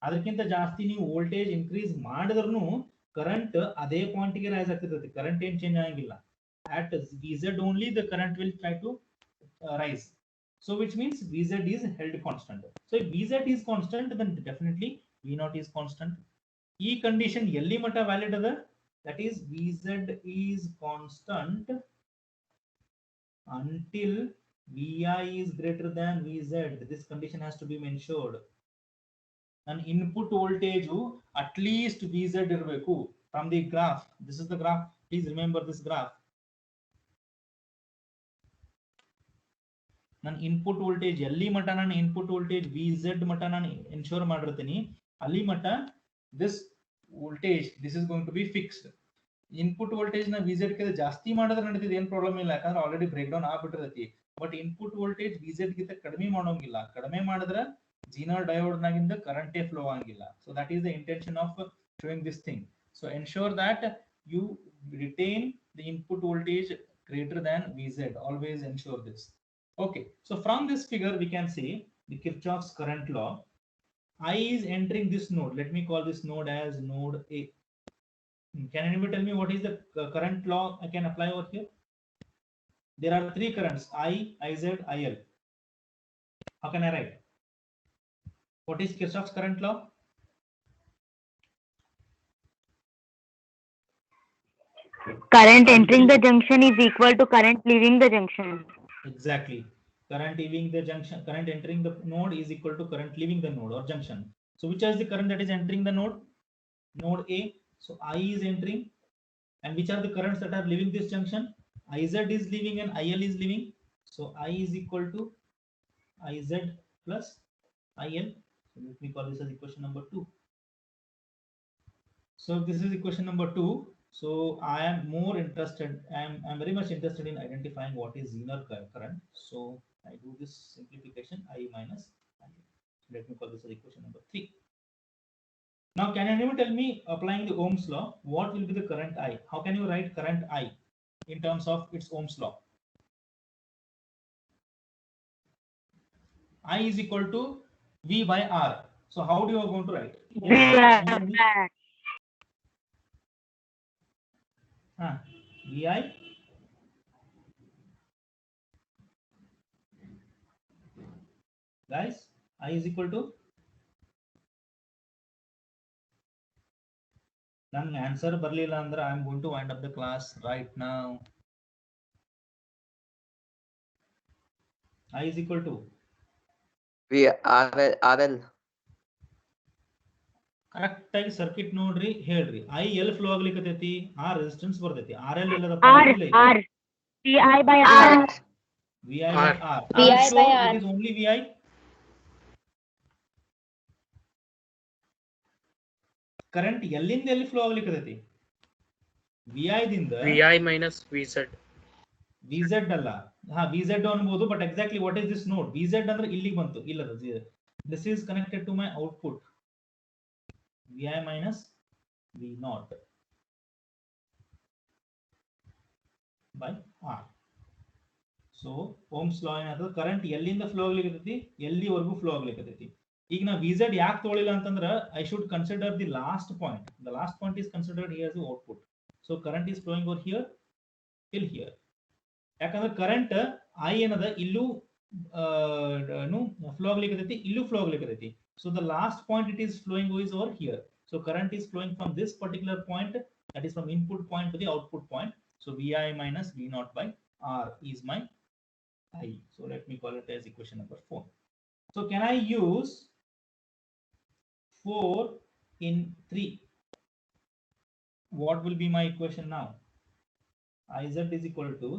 ಅದಕ್ಕಿಂತ ಜಾಸ್ತಿ ನೀವು voltage increase ಮಾಡಿದ್ರೂ current ಅದೇ point ಗೆ rice ಆಗ್ತಿರ್ತದೆ, current ಏನು change ಆಗಿಲ್ಲ. At VZ only the current will try to rise. So which means VZ is held constant. So if VZ is constant, then definitely V0 is constant. ಈ condition ಎಲ್ಲಿ ಮಟ್ಟ valid ಅದ? That is VZ is constant until Vi is greater than Vz. This condition has to be mentioned. And input voltage at least Vz irbeku from the graph. This is the graph. Please remember this graph. ನಾನು input voltage ಎಲ್ಲಿ ಮಟ್ಟ ನಾನು input voltage Vz ಮಟ್ಟ ನಾನು ensure ಮಾಡಿರ್ತೀನಿ ಅಲ್ಲಿ ಮಟ್ಟ this voltage this is going to be fixed. Input voltage ನ Vz ಗಿಂತ ಜಾಸ್ತಿ ಮಾಡಿದ್ರೆ ನಡೀತಿದೆ, ಏನು ಪ್ರಾಬ್ಲಮ್ ಇಲ್ಲ, ಯಾಕಂದ್ರೆ ಆಲ್ರೆಡಿ ಬ್ರೇಕ್ ಡೌನ್ ಆಗ್ಬಿಟ್ಟಿರತಿ. ಬಟ್ ಇನ್ಪುಟ್ ವೋಲ್ಟೇಜ್ Vz ಗಿಂತ ಕಡಿಮೆ ಮಾಡೋಂಗಿಲ್ಲ. ಕಡಿಮೆ ಮಾಡಿದ್ರೆ ಝೀನರ್ ಡಯೋಡ್ ನಾಗಿಂದ ಕರೆಂಟೇ ಫ್ಲೋ ಆಗಿಲ್ಲ. So that is the intention of showing this thing. So ensure that you retain the input voltage greater than Vz. Always ensure this. Okay, so from this figure we can see the Kirchhoff's current law. I is entering this node. Let me call this node as node A. Can anybody tell me what is the current law I can apply over here? There are three currents, I, Iz, IL. How can I write? What is Kirchhoff's current law? Current entering the junction is equal to current leaving the junction. Exactly. Current leaving the junction, current entering the node is equal to current leaving the node or junction. So which is the current that is entering the node? Node A. So I is entering. And which are the currents that are leaving this junction? Iz is leaving and IL is leaving. So I is equal to Iz plus IL. So let me call this as equation number 2. So this is equation number 2. So I am more interested, I'm very much interested in identifying what is Zener current. So I do this simplification, I minus I. Let me call this as equation number 3. Now can anyone tell me, applying the Ohm's law, what will be the current I? How can you write current I in terms of its Ohm's law? I is equal to V by R. So how do you are going to write? Vi guys, I is equal to, ನನ್ನ answer ಬರಲಿಲ್ಲ ಅಂದ್ರೆ I am going to wind up the class right now. I is equal to RL. Correct ಆಗಿ circuit ನೋಡ್ರಿ, ಹೇಳ್ರಿ. I L flow ಆಗ್ಲಿಕ್ಕತೈತಿ, R resistance ಬರ್ತೈತಿ. R L ಎಲ್ಲದಪ್ಪ? R VI by R. VI by R. VI by R. It is only VI. Current ಎಲ್ಲಿಂದ ಎಲ್ಲಿ flow ಆಗ್ಲಿಕ್ಕತೈತಿ? VI ದಿಂದ VI minus VZ. VZ ಅಲ್ಲ, VZ ಅನ್ಬೋದು, but exactly what is this node? VZ ಅಂದ್ರೆ ಇಲ್ಲಿಗೆ ಬಂತು, ಇಲ್ಲ, this is connected to my output. Vi minus V naught by R. So Ohm's law ಏನಾಗ್ತದೆ? ಕರೆಂಟ್ ಎಲ್ಲಿಂದ ಫ್ಲೋ ಆಗ್ಲಿಕ್ಕತೈತಿ, ಎಲ್ಲಿವರೆಗೂ ಫ್ಲೋ ಆಗ್ಲಿಕ್ಕತೈತಿ. ಈಗ ನಾವು VZ ಯಾಕೆ ತಗೊಳ್ಳಿಲ್ಲ ಅಂತಂದ್ರೆ, I should consider the last point. The last point is considered here as the output. So current is flowing over here till here. ಯಾಕಂದ್ರೆ current I ಏನದ ಇಲ್ಲೂ ಫ್ಲೋ ಆಗ್ಲಿಕ್ಕತೈತಿ, ಇಲ್ಲೂ flow ಆಗ್ಲಿಕ್ಕತೈತಿ. So the last point it is flowing is over here. So current is flowing from this particular point, that is from input point to the output point. So Vi minus V naught by R is my I. So let me call it as equation number 4. So can I use 4 in 3? What will be my equation now? Iz is equal to,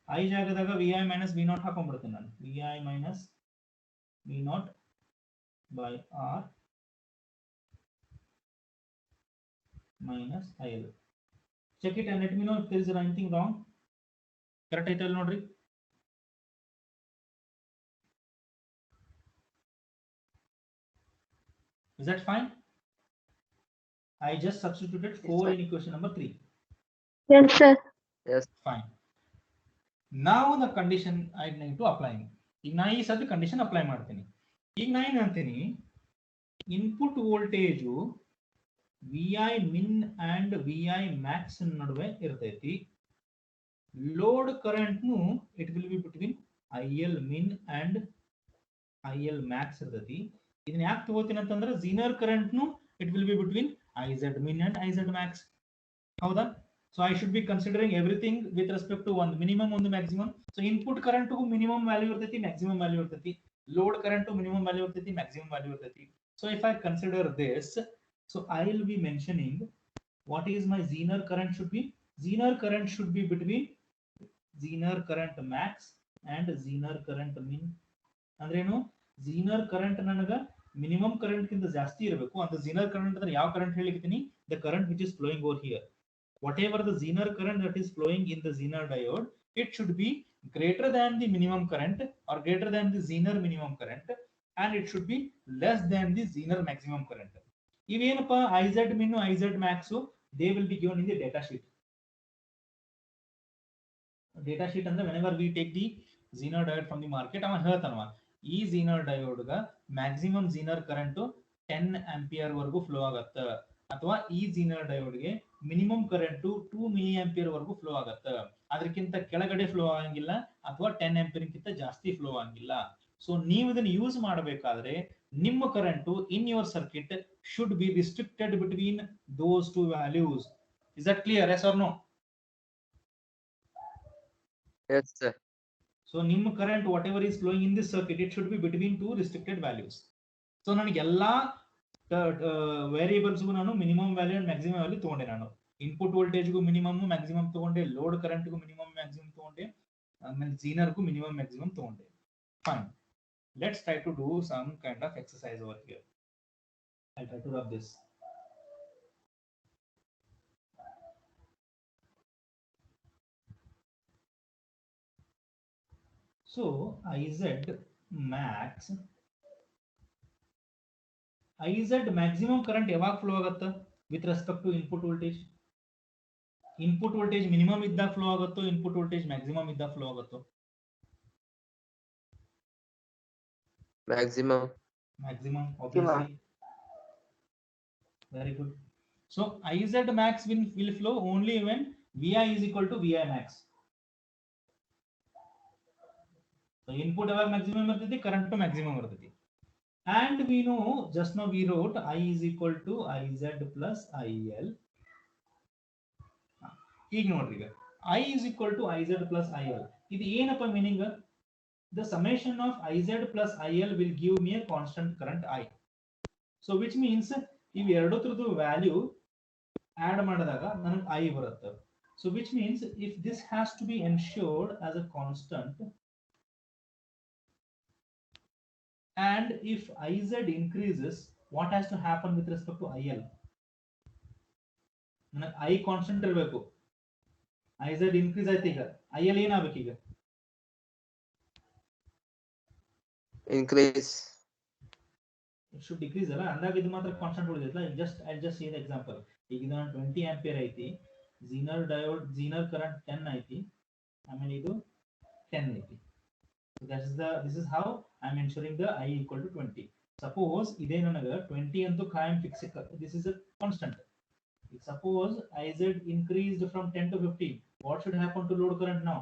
I ಜಾಗದಾಗ Vi minus V naught ಹಾಕೊಂಡ್ಬಿಡ್ತೀನಿ ನಾನು. Vi minus V naught by R minus IL. Check it and let me know if there is anything wrong. Correct ಐತಲ್ ನೋಡ್ರಿ. Is that fine? I just substituted 4 in equation number 3. Yes, sir. Yes. Fine. Now the condition I need to apply. ಈಗ ನಾ ಈ ಸತಿ condition apply ಮಾಡ್ತೀನಿ. ಈಗ ನಾ ಏನ್ ಅಂತೀನಿ, input voltage VI min and VI max ನಡುವೆ ಇರ್ತೈತಿ. ಲೋಡ್ ಕರೆಂಟ್ನು it will be between IL min and IL max ಇರ್ತೈತಿ. ಇದನ್ನ ಯಾಕೆ ತಗೋತೀನಿ ಅಂತಂದ್ರೆ, ಝೀನರ್ ಕರೆಂಟ್ನು it will be between IZ min and IZ max. ಹೌದಾ? So I should be considering everything with respect to one minimum, one maximum. So input current to minimum value irtati, maximum value irtati. Load current to minimum value irtati, maximum value irtati. So if I consider this, so I will be mentioning what is my Zener current should be. Zener current should be between Zener current max and Zener current min. ಅಂದ್ರೇನು Zener current ನನಗ minimum current ಕಿಂತ ಜಾಸ್ತಿ ಇರಬೇಕು ಅಂತ Zener current ಅಂದ್ರೆ ಯಾವ current ಹೇಳಿರ್ತೀನಿ, the current which is flowing over here. Whatever the Zener current that is flowing in the Zener diode, it should be greater than the minimum current or greater than the Zener minimum current, and it should be less than the Zener maximum current. ಇವೇನಪ್ಪ IZ min IZ max they will be given in the data sheet. Data sheet ಅಂದ್ರೆ whenever we take the Zener diode from the market, ಅವ ಹೇಳ್ತಾನವ ಈ Zener diode ಗ maximum Zener current 10 ampere ವರೆಗೂ flow ಆಗತ್ತೆ, ಅಥವಾ ಈ Zener diode ಗೆ minimum current 2 milli ampere ವರೆಗೂ ಫ್ಲೋ ಆಗತ್ತೆ, ಅದಕ್ಕಿಂತ ಕೆಳಗಡೆ ಫ್ಲೋ ಆಗಂಗಿಲ್ಲ ಅಥವಾ 10 ಆಂಪಿಯರ್ ಗಿಂತ ಜಾಸ್ತಿ ಫ್ಲೋ ಆಗಂಗಿಲ್ಲ. ಸೊ ನೀವು ಇದನ್ನು ಯೂಸ್ ಮಾಡಬೇಕಾದ್ರೆ ನಿಮ್ಮ current in your circuit should be restricted between those two values. Is that clear? Yes or no? Yes, sir. So ನಿಮ್ಮ current whatever is flowing in this circuit it should be between two restricted values. So ನನಗೆ ಎಲ್ಲಾ ವೇರಿಯೇಬಲ್ಸ್ಗೂ ನಾನು minimum value and maximum value ತಗೊಂಡೆ. ನಾನು input ವೋಲ್ಟೇಜ್ಗೂ minimum maximum ತಗೊಂಡೆ, load ಕರೆಂಟ್ಗೂ ಮಿನಿಮಮ್ ಮ್ಯಾಕ್ಸಿಮಮ್ ತಗೊಂಡೆ, ಆಮೇಲೆ Zenerಗೂ ಮಿನಿಮಮ್ ಮ್ಯಾಕ್ಸಿಮಮ್ ತಗೊಂಡೆ. Fine, let's try to do some kind of exercise over here. I'll try to rub this. So IZ maximum current ಯಾವಾಗ ಫ್ಲೋ ಆಗುತ್ತೆ with respect to input voltage? Input voltage minimum ಇದ್ದಾಗ flow ಆಗುತ್ತೋ, input voltage maximum ಇದ್ದಾಗ flow ಆಗುತ್ತೋ? Maximum. Maximum, obviously. Very good. So IZ max will flow only when VI is equal to VI max. So input ಯಾವಾಗ maximum ಇರ್ತೈತಿ, current to maximum ಇರ್ತೈತಿ. And we know just now we wrote I is equal to IZ plus IL. ಈಗ ನೋಡ್ರಿ, ಈಗ I is equal to IZ plus IL. ಇದು ಏನಪ್ಪ meaning? The summation of IZ plus IL will give me a constant current I. So which means ಇವು ಎರಡರದ್ದು value add ಮಾಡಿದಾಗ ನನಗೆ I ಬರುತ್ತೆ. So which means if this has to be ensured as a constant, and if IZ increases, what has to happen with respect to IL? ನನಗೆ I constant ಇರಬೇಕು, IZ increase ಆಯ್ತು, ಈಗ IL ಏನಾಗಬೇಕು? ಈಗ Increase. it should decrease ಅಲ್ಲ, ಅಂದಾಗ ಇದು ಮಾತ್ರ ಕಾನ್ಸ್ಟೆಂಟ್ ಉಳಿದಿಲ್ಲ. I'll just see the example. ಈಗ ಇದು 20 ಆಂಪಿಯರ್ ಐತಿ, Zener diode Zener current 10 ಐತಿ, ಆಮೇಲೆ ಇದು 10 ಐತಿ. So this is how I'm ensuring the I equal to 20. Suppose ಇದೇ ನನಗೆ 20 ಅಂತೂ ಕಾಯಂ fix, this is a constant. Suppose IZ increased from 10 to 15, what should happen to load current now?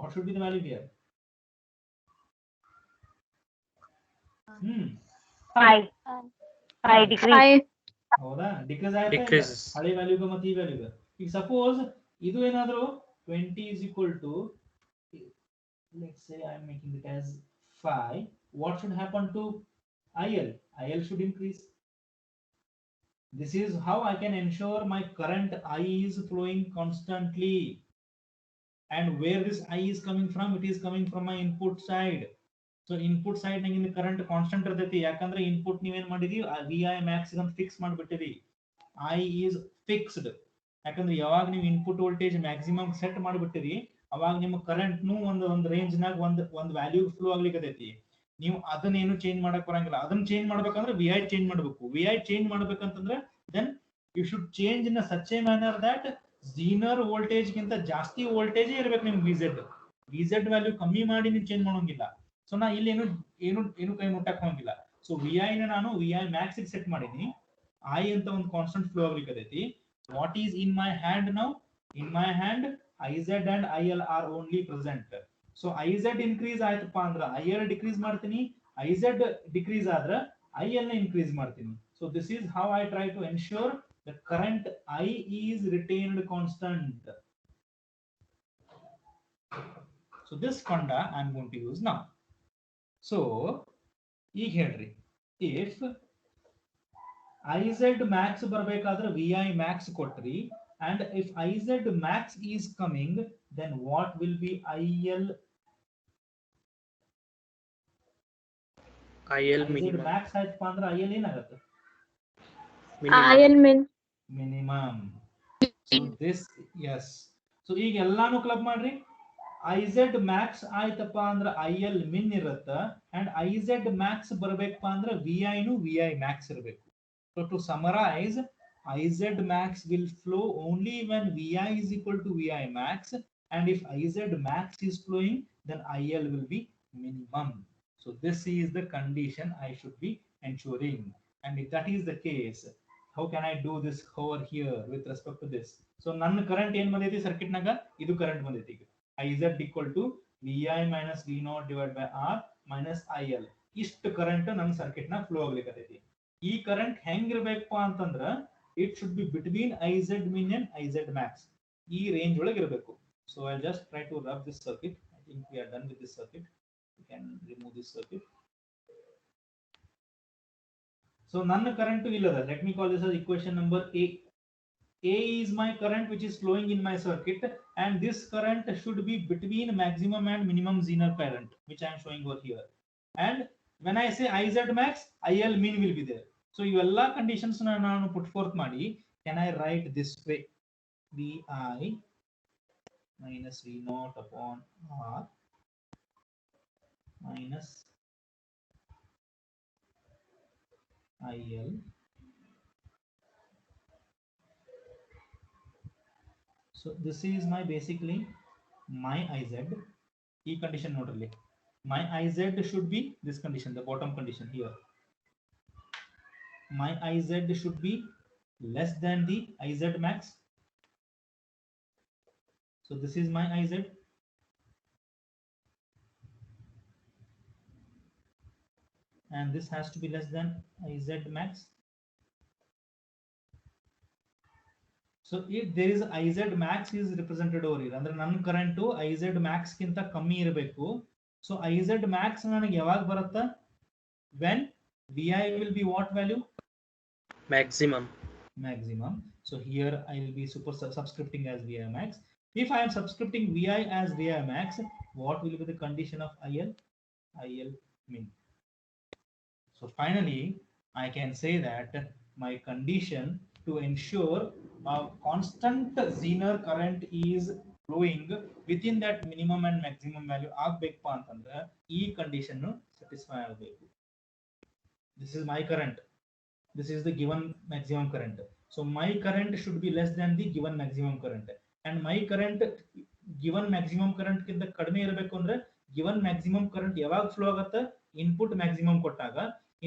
What should be the value here? 5 decrease. ಹೌದಾ? Decrease ಆಯ್ತಾ? Decreases. ಹಳೆ ವ್ಯಾಲ್ಯೂಗೆ ಮತ್ತೆ ಈ ವ್ಯಾಲ್ಯೂಗೆ. ಈಗ ಸಪೋಸ್ ಇದು ಏನಾದರೂ 20 is equal to, let's say I'm making it as 5, what should happen to IL? IL should increase. This is how I can ensure my current I is flowing constantly. And where this I is coming from? It is coming from my input side. So input side ನಂಗೆ current constant ಇರ್ತೈತಿ, ಯಾಕಂದ್ರೆ input ನೀವೇನ್ ಮಾಡಿರಿ VI max ಅಂತ fix ಮಾಡಿಬಿಟ್ಟಿರಿ. I is fixed, ಯಾಕಂದ್ರೆ ಯಾವಾಗ ನೀವು input voltage maximum set ಮಾಡಿಬಿಟ್ಟಿರಿ ಅವಾಗ ನಿಮ್ಮ ಕರೆಂಟ್ ಒಂದು ರೇಂಜ್ ನಾಗ ಒಂದು ವ್ಯಾಲ್ಯೂ ಫ್ಲೋ ಆಗ್ಲಿಕ್ಕತೈತಿ. ನೀವು ಅದನ್ನೇನು ಚೇಂಜ್ ಮಾಡಕ್ ಬರಂಗಿಲ್ಲ. ಅದನ್ನ ಚೇಂಜ್ ಮಾಡ್ಬೇಕಂದ್ರೆ VI ಚೇಂಜ್ ಮಾಡಬೇಕು. VI ಚೇಂಜ್ ಮಾಡ್ಬೇಕಂತಂದ್ರೆ then you should change in a such a manner that Zener voltage ಗಿಂತ ಜಾಸ್ತಿ ವೋಲ್ಟೇಜ್ ಇರಬೇಕು ನಿಮ್ಗೆ. VZ ವ್ಯಾಲ್ಯೂ ಕಮ್ಮಿ ಮಾಡಿ ನೀವು ಚೇಂಜ್ ಮಾಡೋಂಗಿಲ್ಲ. ಸೊ ನಾ ಇಲ್ಲಿ ಏನು ಕೈ ಮುಟ್ಟಕ್ ಹೋಗಿಲ್ಲ. ಸೊ VI ನ ನಾನು VI max ಗೆ ಸೆಟ್ ಮಾಡೀನಿ, I ಅಂತ ಒಂದು ಕಾನ್ಸ್ಟೆಂಟ್ ಫ್ಲೋ ಆಗ್ಲಿಕ್ಕತೈತಿ. What is in my hand now? In my hand IZ and IL are only present. So IZ increase ಆಯ್ತಪ್ಪ ಅಂದ್ರೆ IL decrease ಮಾಡ್ತೀನಿ, IZ decrease ಆದ್ರೆ IL ನ increase ಮಾಡ್ತೀನಿ. So this is how I try to ensure the current I is retained constant. So this funda I'm going to use now. So if IZ max ಬರಬೇಕಾದ್ರೆ VI max ಕೊಟ್ರಿ, and if IZ max is coming, then what will be IL? IL IZ minimum. max ಆಯ್ತಪ್ಪ ಅಂದ್ರೆ IL ಏನಾಗುತ್ತೆ? IL min. Minimum. So this, yes. So ಈಗ ಎಲ್ಲಾನು club ಮಾಡ್ರಿ. IZ max ಆಯ್ತಪ್ಪ ಅಂದ್ರೆ IL min ಇರುತ್ತೆ, and IZ max ಬರಬೇಕಪ್ಪ ಅಂದ್ರೆ VI ನು VI max ಇರಬೇಕು. So to summarize, IZ max will flow only when VI is equal to VI max, and if IZ max is flowing, then IL will be minimum. So this is the condition I should be ensuring. And if that is the case, how can I do this over here with respect to this? So ನನ್ನ current ಏನ್ ಬಂದೈತಿ circuit ನಾಗ, ಇದು current ಬಂದೈತಿ. ಈಗ IZ equal to VI minus V0 divided by R minus IL. ಇಷ್ಟು current ನನ್ನ circuit ನಾಗ ಫ್ಲೋ ಆಗ್ಲಿಕ್ಕತೈತಿ. ಈ ಕರೆಂಟ್ ಹೆಂಗಿರ್ಬೇಕಪ್ಪ ಅಂತಂದ್ರ it should be between IZ min and IZ max. ಈ ರೇಂಜ್ ಒಳಗೆ ಇರಬೇಕು. So I'll just try to rub this circuit. I think we are done with this circuit. We can remove this circuit. So ನನ್ನ current ಇಲ್ಲದ, let me call this as equation number A. A is my current which is flowing in my circuit, and this current should be between maximum and minimum Zener current, which I am showing over here. And when I say IZ max, IL min will be there. So ಇವೆಲ್ಲ conditions ನಾನು put forth ಮಾಡಿ, can I write this way? VI minus V0 upon R minus IL so this is my basically my IZ. E condition note, my IZ should be this condition, the bottom condition here. My IZ should be less than the IZ max. So this is my IZ. And this has to be less than IZ max. So if there is IZ max is represented over here, ಅಂದ್ರೆ ನನ್ನ current IZ max ಗಿಂತ ಕಮ್ಮಿ ಇರಬೇಕು. So IZ max ನನಗೆ ಯಾವಾಗ ಬರುತ್ತೆ? When VI will be what value? Maximum. Maximum. So here I will be subscripting as VI max. If I am subscripting VI as VI max, what will be the condition of IL? IL min. So finally, I can say that my condition to ensure a constant Zener current is flowing within that minimum and maximum value ಆಗಬೇಕಪ್ಪ ಅಂತಂದ್ರೆ ಈ condition satisfy ಆಗಬೇಕು. This is my current. This is the given maximum current. So my current should be less than the given maximum current, and my current given maximum current ಗಿಂತ ಕಡಿಮೆ ಇರಬೇಕು ಅಂದ್ರೆ given maximum current ಯಾವಾಗ flow ಆಗುತ್ತೆ? Input maximum ಕೊಟ್ಟಾಗ.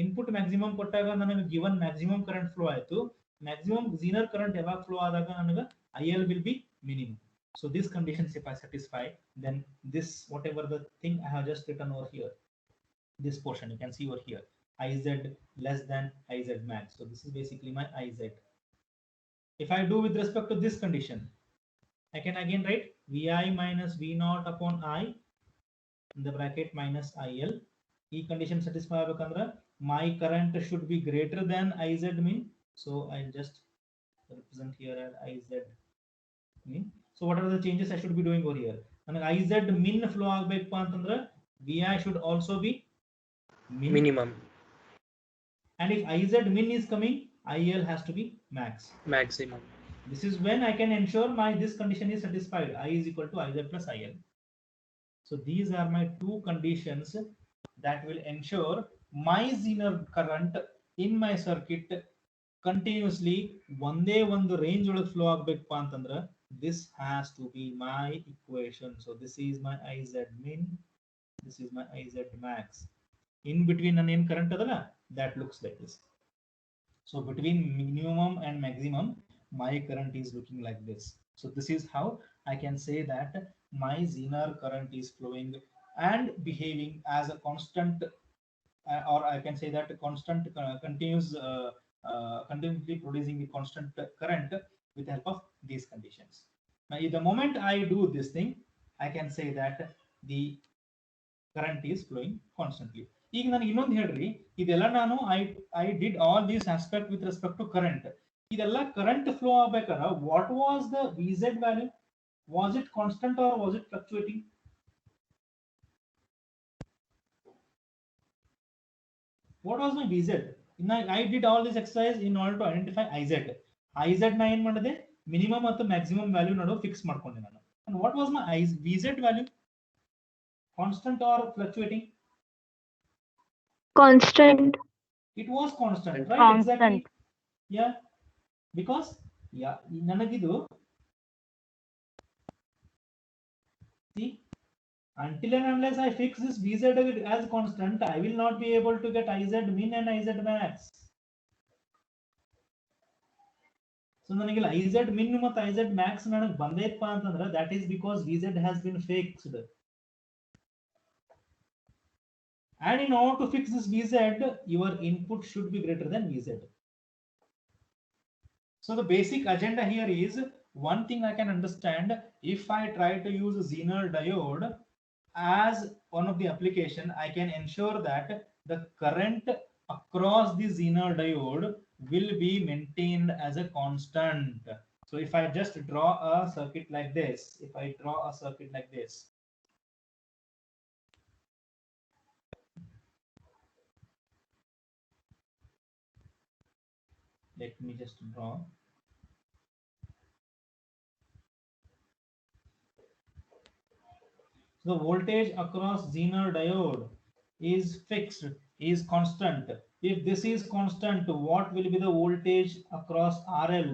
Input maximum ಕೊಟ್ಟಾಗ ನನಗೆ given maximum current flow ಆಯಿತು. ಮ್ಯಾಕ್ಸಿಮಮ್ ಝೀನರ್ ಕರೆಂಟ್ ಯಾವಾಗ ಫ್ಲೋ ಆದಾಗ ನನಗೆ IL will be minimum. So this conditions if I satisfy, then this whatever the thing I have just written over here, this portion you can see over here, IZ less than IZ max. So this is basically my IZ. If I do with respect to this condition, I can again write VI minus V0 upon I in the bracket minus IL. E condition satisfy agಬೇಕಂದ್ರೆ my current should be greater than IZ min. So I'll just represent here as IZ min. So what are the changes I should be doing over here? ನನಗೆ IZ min flow ಆಗಬೇಕಪ್ಪ ಅಂತಂದ್ರೆ VI should also be Minimum. And if IZ min is coming, IL has to be max. Maximum. This is when I can ensure my this condition is satisfied. I is equal to IZ plus IL. So these are my two conditions that will ensure my Zener current in my circuit continuously ಒಂದೇ ಒಂದು range ಒಳಗೆ flow ಆಗಬೇಕಪ್ಪ ಅಂತಂದ್ರೆ this has to be my equation. So this is my IZ min, this is my IZ max. In between ನನ್ನ ಏನು current ಅದಲ್ಲ, that looks like this. So between minimum and maximum, my current is looking like this. So this is how I can say that my Zener current is flowing and behaving as a constant, or I can say that a constant continuous continuously producing the constant current with the help of these conditions. Now, the moment I do this thing, I can say that the current is flowing constantly. ಈಗ ನನಗೆ ಇನ್ನೊಂದು ಹೇಳ್ರಿ, ಇದೆಲ್ಲ ನಾನು I did all these aspect with respect to current. ಇದೆಲ್ಲ current flow ಆಗ್ಬೇಕಾದ್ರೆ what was the VZ value? Was it constant or was it fluctuating? What was my VZ? I did all this exercise in order to identify IZ. IZ na ಏನು ಮಾಡಿದೆ? Minimum ಮತ್ತು maximum value ನಡುವೆ fix ಮಾಡ್ಕೊಂಡೆ ನಾನು. And what was my VZ value? Constant or fluctuating? Constant. It was constant, right? Constant. Exactly. Yeah, because nanagidu, see, until and unless I fix this VZ as constant, I will not be able to get IZ min and IZ max. So ನನಗೆ IZ min ಮತ್ತು IZ max ನನಗೆ ಬಂದೈತಪ್ಪ ಅಂತಂದ್ರೆ that is because VZ has been fixed. And in order to fix this VZ, your input should be greater than VZ. So the basic agenda here is, one thing I can understand, if I try to use a Zener diode as one of the application, I can ensure that the current across the Zener diode will be maintained as a constant. So if I just draw a circuit like this, let me just draw. So the voltage across Zener diode is fixed, is constant. If this is constant, what will be the voltage across RL?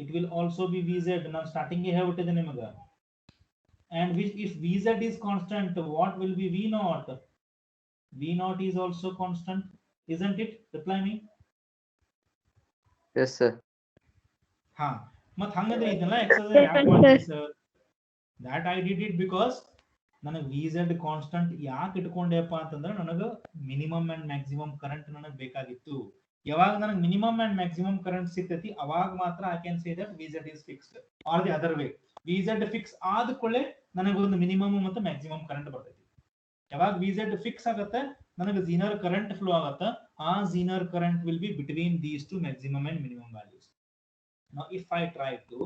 It will also be VZ. Now starting I have it nimaga. And if VZ is constant, what will be V naught? V naught is also constant, isn't it? Reply me. Yes, sir. Ha. Mat hangandre idella exercise yaake ಮಾಡ್ತೀವಿ sir? That I did it because ನನಗೆ VZ constant ಯಾಕೆ ಇಟ್ಕೊಂಡೆಪ್ಪ ಅಂತಂದ್ರೆ ನನಗೆ minimum and maximum current ನನಗೆ ಬೇಕಾಗಿತ್ತು. ಯಾವಾಗ ನನಗೆ minimum and maximum current ಸಿಗ್ತೈತಿ ಅವಾಗ ಮಾತ್ರ I can say that VZ is fixed, or the other way. VZ fix ಆದ ಕೂಡಲೇ ನನಗೆ ಒಂದು ಮಿನಿಮಮ್ ಮತ್ತು ಮ್ಯಾಕ್ಸಿಮಮ್ ಕರೆಂಟ್ ಬರ್ತೈತಿ. ಯಾವಾಗ VZ ಫಿಕ್ಸ್ ಆಗುತ್ತೆ ನನಗೆ ಝೀನರ್ ಕರೆಂಟ್ ಫ್ಲೋ ಆಗುತ್ತೆ, ಆ Zener current will be between these two maximum and minimum values. Now if I try to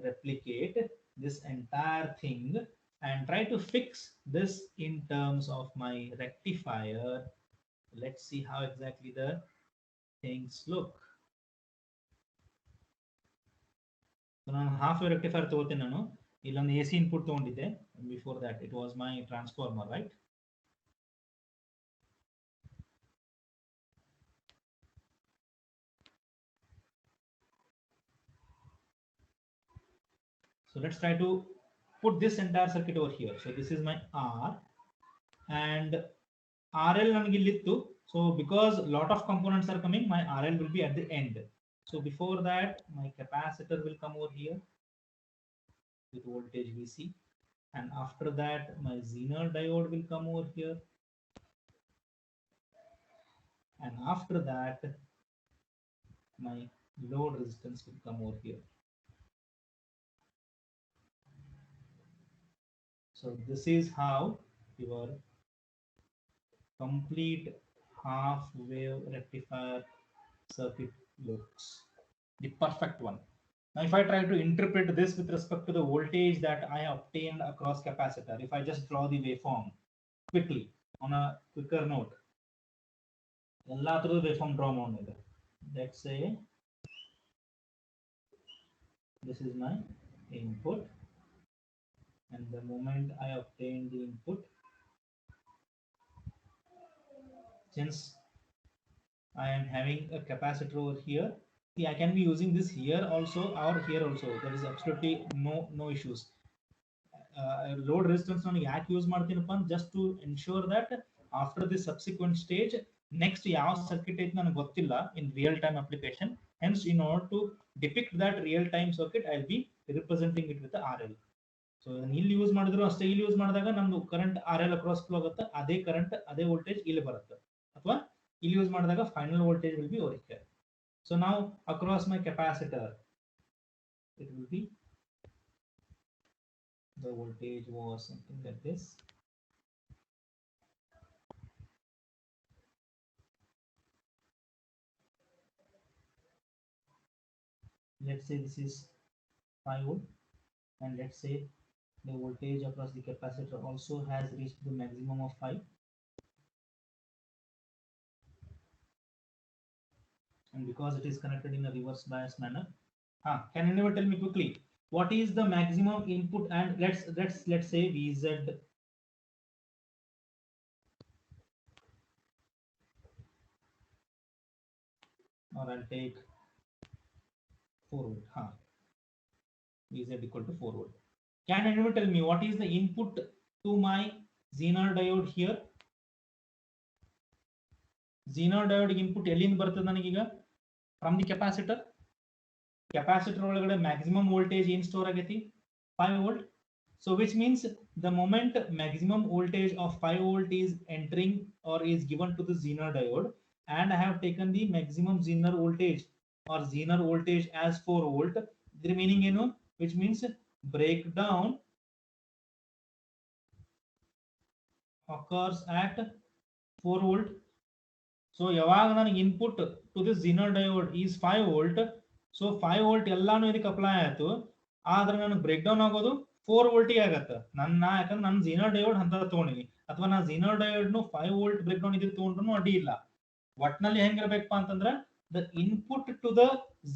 replicate this entire thing and try to fix this in terms of my rectifier, let's see how exactly the things look. So ನಾನು half wave rectifier ತಗೋತೀನಿ. ನಾನು ಇಲ್ಲೊಂದು AC input ತಗೊಂಡಿದ್ದೆ. Before that it was my transformer, right? So let's try to put this entire circuit over here. So this is my R and RL ನನಗೆ ಇಲ್ಲಿತ್ತು. So because lot of components are coming, my RL will be at the end. So before that my capacitor will come over here with voltage VC, and after that my Zener diode will come over here, and after that my load resistance will come over here. So this is how your complete half wave rectifier circuit looks, the perfect one. Now if I try to interpret this with respect to the voltage that I obtained across capacitor, if I just draw the waveform quickly on a quicker note, ella through waveform draw ಮಾಡಿದೆ. Let's say this is my input, and the moment I obtain the input, since I am having a capacitor over here, see I can be using this here also or here also. There is absolutely no issues. Load resistance ನಾನು ಯಾಕೆ use ಮಾಡ್ತೀನಪ್ಪ ಅಂತ just to ensure that after the subsequent stage next ಯಾವ circuit ಐತೆ ನನಗೆ ಗೊತ್ತಿಲ್ಲ in real time application. Hence in order to depict that real time circuit, I'll be representing it with the RL. So ಇಲ್ಲಿ use ಮಾಡಿದ್ರು ಅಷ್ಟೇ, ಇಲ್ಲಿ use ಮಾಡಿದಾಗ ನಮ್ದು ಕರೆಂಟ್ RL ಅಕ್ರಾಸ್ ಫ್ಲೋ ಆಗುತ್ತೆ, ಅದೇ ಕರೆಂಟ್ ಅದೇ ವೋಲ್ಟೇಜ್ ಇಲ್ಲಿ ಬರುತ್ತೆ. ಅಥವಾ ಇಲ್ಲಿ ಯೂಸ್ ಮಾಡಿದಾಗ final voltage will be over here. So now across my capacitor it will be, the voltage was something like this. Let's say this is 5 volt, and let's say the voltage across the capacitor also has reached the maximum of 5, and because it is connected in a reverse bias manner, can anyone tell me quickly what is the maximum input? And let's say Vz, or I'll take 4 volt. Vz equal to 4 volt. Can anyone tell me what is the input to my Zener diode here? Zener diode input ಎಲ್ಲಿಂದ ಬರ್ತದೆ ನನಗೀಗ? From the capacitor. Capacitor ಒಳಗಡೆ maximum voltage ಏನು store ಆಗೈತಿ? 5 volt. So which means the moment maximum voltage of 5 volt is entering or is given to the Zener diode, and I have taken the maximum Zener voltage or Zener voltage as 4 volt, the remaining ಏನು? Which means breakdown occurs at 4 volt. So ಯಾವಾಗ ನನಗೆ input to this Zener diode is 5 volt, so 5 volt ಎಲ್ಲಾನು ಇದಕ್ಕೆ apply ಆಯ್ತು, ಆದ್ರೆ ನನಗೆ break down ಆಗೋದು 4 ವೋಲ್ಟಿಗೆ ಆಗತ್ತೆ. ಯಾಕಂದ್ರೆ ನಾನು Zener diode ಅಂತ ತಗೊಂಡಿನಿ, ಅಥವಾ ನಾನು Zener diode ನು 5 volt ಬ್ರೇಕ್ ಡೌನ್ ಇದಕ್ಕೆ ತಗೊಂಡ್ರು ಅಡ್ಡಿ ಇಲ್ಲ. ಒಟ್ನಲ್ಲಿ ಹೆಂಗಿರಬೇಕಪ್ಪ ಅಂತಂದ್ರೆ the input to the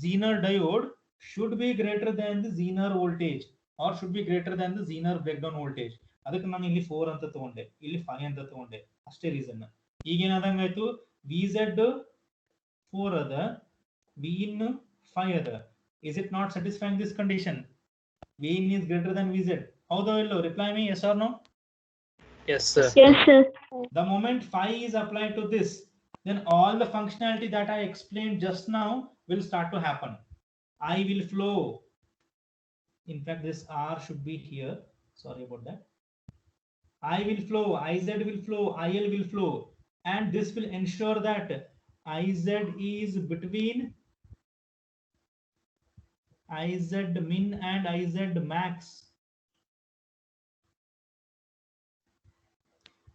Zener diode should be greater than the Zener voltage, or should be greater than the Zener breakdown voltage. ಅದಕ್ಕೆ ನಾನು ಇಲ್ಲಿ 4 ಅಂತ ತಗೊಂಡೆ, ಇಲ್ಲಿ 5 ಅಂತ ತಗೊಂಡೆ, ಅಷ್ಟೇ ರೀಸನ್. ಈಗ ಏನಾದಂಗಾಯ್ತು, Vz 4 ಅದ, Vin 5 ಅದ. Is it not satisfying this condition? Vin is greater than Vz. ಹೌದೋ ಇಲ್ಲೋ? Reply me yes or no. Yes, sir. Yes, sir. The moment phi is applied to this, then all the functionality that I explained just now will start to happen. I will flow. In fact, this R should be here. Sorry about that. I will flow, Iz will flow, IL will flow, and this will ensure that Iz is between Iz min and Iz max.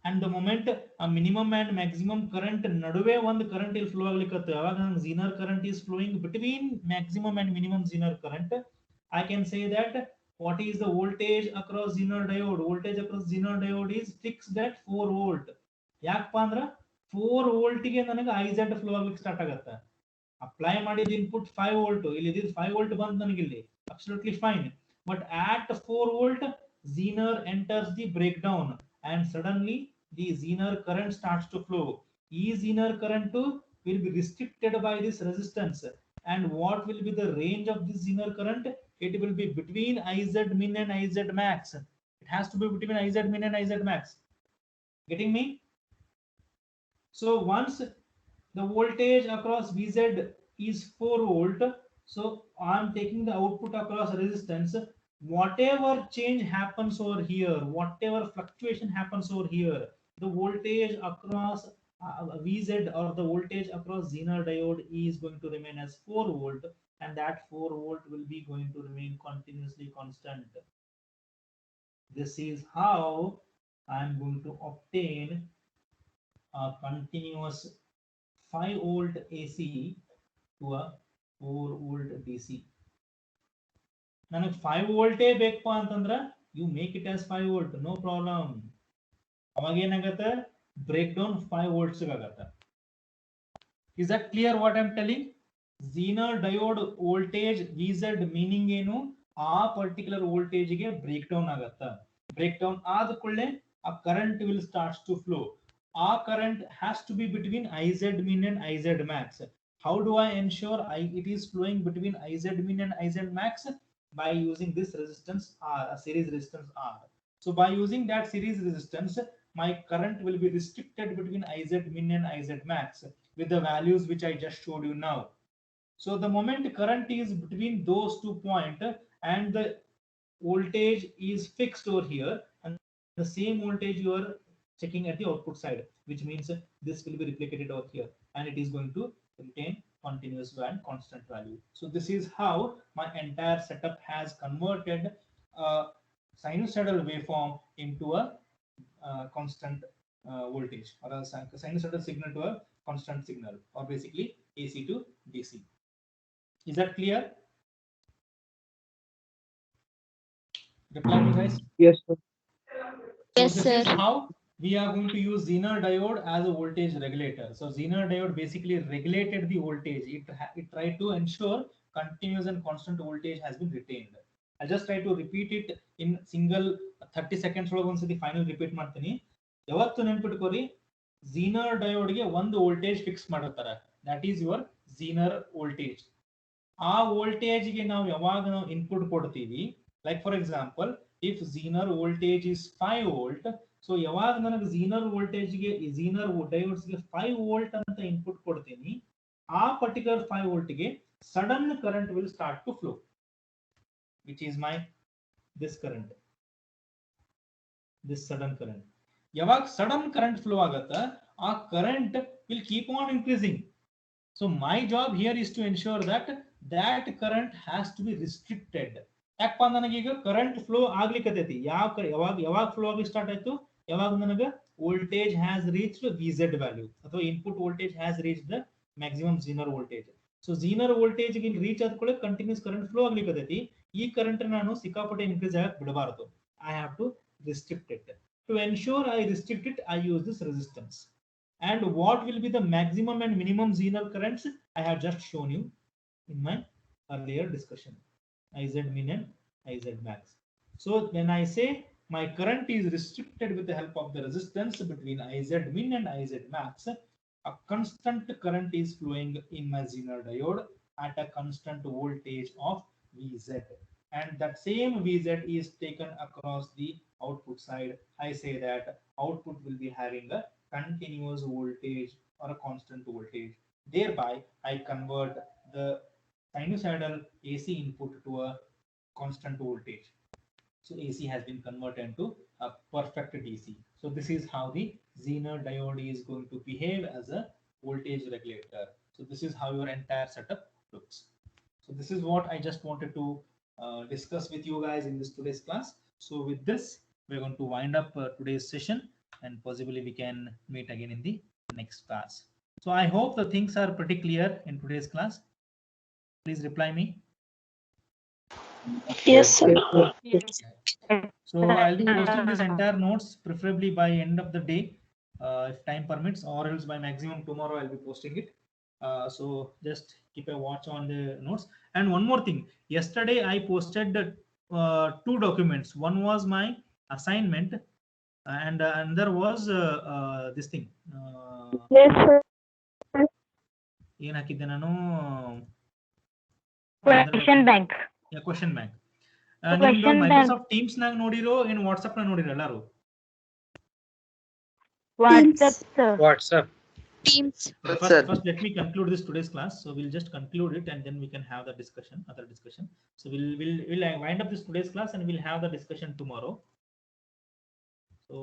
And the moment a minimum and maximum current naduve one current will flow aglikattu, avaga Zener current is flowing between maximum and minimum Zener current, I can say that what is the voltage across Zener diode? Voltage across Zener diode is fixed at 4 volt. ಯಾಕಪ್ಪ ಅಂದ್ರೆ 4 ವೋಲ್ಟ್ಗೆ ನನಗೆ Iz flow ಆಗ್ಲಿಕ್ಕೆ start ಆಗುತ್ತೆ. Apply ಮಾಡಿದ input 5 volt, ಇಲ್ಲಿ ಇದ್ದಿದ್ದು 5 volt ಬಂತು ನನಗೆ ಇಲ್ಲಿ, absolutely fine. But at 4 volt Zener enters the breakdown, and suddenly the Zener current starts to flow. Zener current will be restricted by this resistance. And what will be the range of this Zener current? It will be between Iz min and Iz max. It has to be between Iz min and Iz max. Getting me? So once the voltage across Vz is 4 volt, so I am taking the output across resistance. Whatever change happens over here, whatever fluctuation happens over here, the voltage across Vz or the voltage across Zener diode is going to remain as 4 volt, and that 4 volt will be going to remain continuously constant. This is how I am going to obtain a continuous 5 volt AC to a 4 volt DC. ನನಗೆ 5 ವೋಲ್ಟೇ ಬೇಕಪ್ಪ ಅಂತಂದ್ರೆ you make it as 5 volt, no problem. ಅವಾಗ ಏನಾಗತ್ತೆ, break down 5 volts ಆಗತ್ತೆ. Is that clear what I am telling? Zener diode voltage Vz meaning ಏನು, ಆ particular ವೋಲ್ಟೇಜ್ಗೆ ಬ್ರೇಕ್ ಡೌನ್ ಆಗತ್ತೆ. ಬ್ರೇಕ್ ಡೌನ್ ಆದ ಕೂಡಲೇ ಆ current will starts to flow. ಆ current has to be between Iz min and Iz max. How do I ensure it is flowing between Iz min and Iz max? By using this resistance R, a series resistance R. So by using that series resistance, my current will be restricted between Iz min and Iz max with the values which I just showed you now. So the moment current is between those 2 points and the voltage is fixed over here, and the same voltage you are checking at the output side, which means this will be replicated out here, and it is going to retain continuous and constant value. So this is how my entire setup has converted a sinusoidal waveform into a constant voltage, or a sinusoidal signal to a constant signal, or basically AC to DC. Is that clear? Reply me, guys. Yes, sir. Yes, So this sir. is how we are going to use Zener diode as a voltage regulator. So Zener diode basically regulated the voltage. It tried to ensure continuous and constant voltage has been retained. I'll just try to repeat it in single 30 seconds ಒಳಗೆ ಒಂದ್ಸತಿ final repeat ಮಾಡ್ತೀನಿ. ಯಾವತ್ತು ನೆನ್ಪಿಟ್ಕೋರಿ, Zener diode ಗೆ ಒಂದು voltage fix ಮಾಡಿರ್ತಾರೆ. That is your Zener voltage. ಆ voltage ಗೆ ನಾವು ಯಾವಾಗ ನಾವು ಇನ್ಪುಟ್ ಕೊಡ್ತೀವಿ, like for example if Zener voltage is 5 volt, so ಯಾವಾಗ ನನಗೆ Zener voltage ಗೆ Zener diodes ಗೆ 5 volt ಅಂತ ಇನ್ಪುಟ್ ಕೊಡ್ತೀನಿ, ಆ ಪರ್ಟಿಕ್ಯುಲರ್ 5 volt ಗೆ sudden current will start to flow, which is my this current, this sudden current. ಯಾವಾಗ sudden current flow ಆಗತ್ತಾ, ಆ current will keep on increasing. So my job here is to ensure that that current has to be restricted. ಯಾಕಪ್ಪ ನನಗೀಗ current flow ಆಗ್ಲಿಕ್ಕತೈತಿ, ಯಾವಾಗ flow ಆಗಿ start ಆಯ್ತು, ಯಾವಾಗ ನನಗೆ voltage has reached VZ value, ಅಥವಾ input voltage has reached the maximum Zener voltage. So Zener voltage ಗೆ reach ಆದ್ಕೊಳ್ಳೆ ಕಂಟಿನ್ಯೂಸ್ ಕರೆಂಟ್ ಫ್ಲೋ ಆಗ್ಲಿಕ್ಕತೈತಿ. ಈ ಕರೆಂಟ್ ನಾನು ಸಿಕ್ಕಾಪಟ್ಟೆ ಇನ್ಕ್ರೀಸ್ ಆಗಕ್ಕೆ ಬಿಡಬಾರದು. I have to restrict it. To ensure I restrict it, I use this resistance. And what will be the maximum and minimum Zener currents? I have just shown you in my earlier discussion. Iz min and Iz max. So when I say my current is restricted with the help of the resistance between Iz min and Iz max, a constant current is flowing in my Zener diode at a constant voltage of Vz, and that same Vz is taken across the output side. I say that output will be having a continuous voltage or a constant voltage. Thereby I convert the sinusoidal AC input to a constant voltage. So AC has been converted into a perfect DC. So this is how the Zener diode is going to behave as a voltage regulator. So this is how your entire setup looks. So this is what I just wanted to discuss with you guys in this today's class. So with this, we're going to wind up today's session, and possibly we can meet again in the next class. So I hope the things are pretty clear in today's class. Please reply me. Yes, sir. So I'll be posting this entire notes preferably by end of the day, if time permits, or else by maximum tomorrow I'll be posting it. So just keep a watch on the notes. And one more thing, yesterday I posted 2 documents. One was my assignment, and another was this thing. Yes, sir. ಏನ್ ಹಾಕಿದ್ದೆ ನಾನು? Question bank. Question bank. Question bank. Microsoft teams ನಾಗ ನೋಡಿರೋ ಏನು WhatsApp ನಾಗ ನೋಡಿರೋ ಎಲ್ಲರೂ? WhatsApp, sir. WhatsApp. Teams. First let me conclude this today's class. So we'll just conclude it, and then we can have the discussion, other discussion. So we'll wind up this today's class, and we'll have the discussion tomorrow. So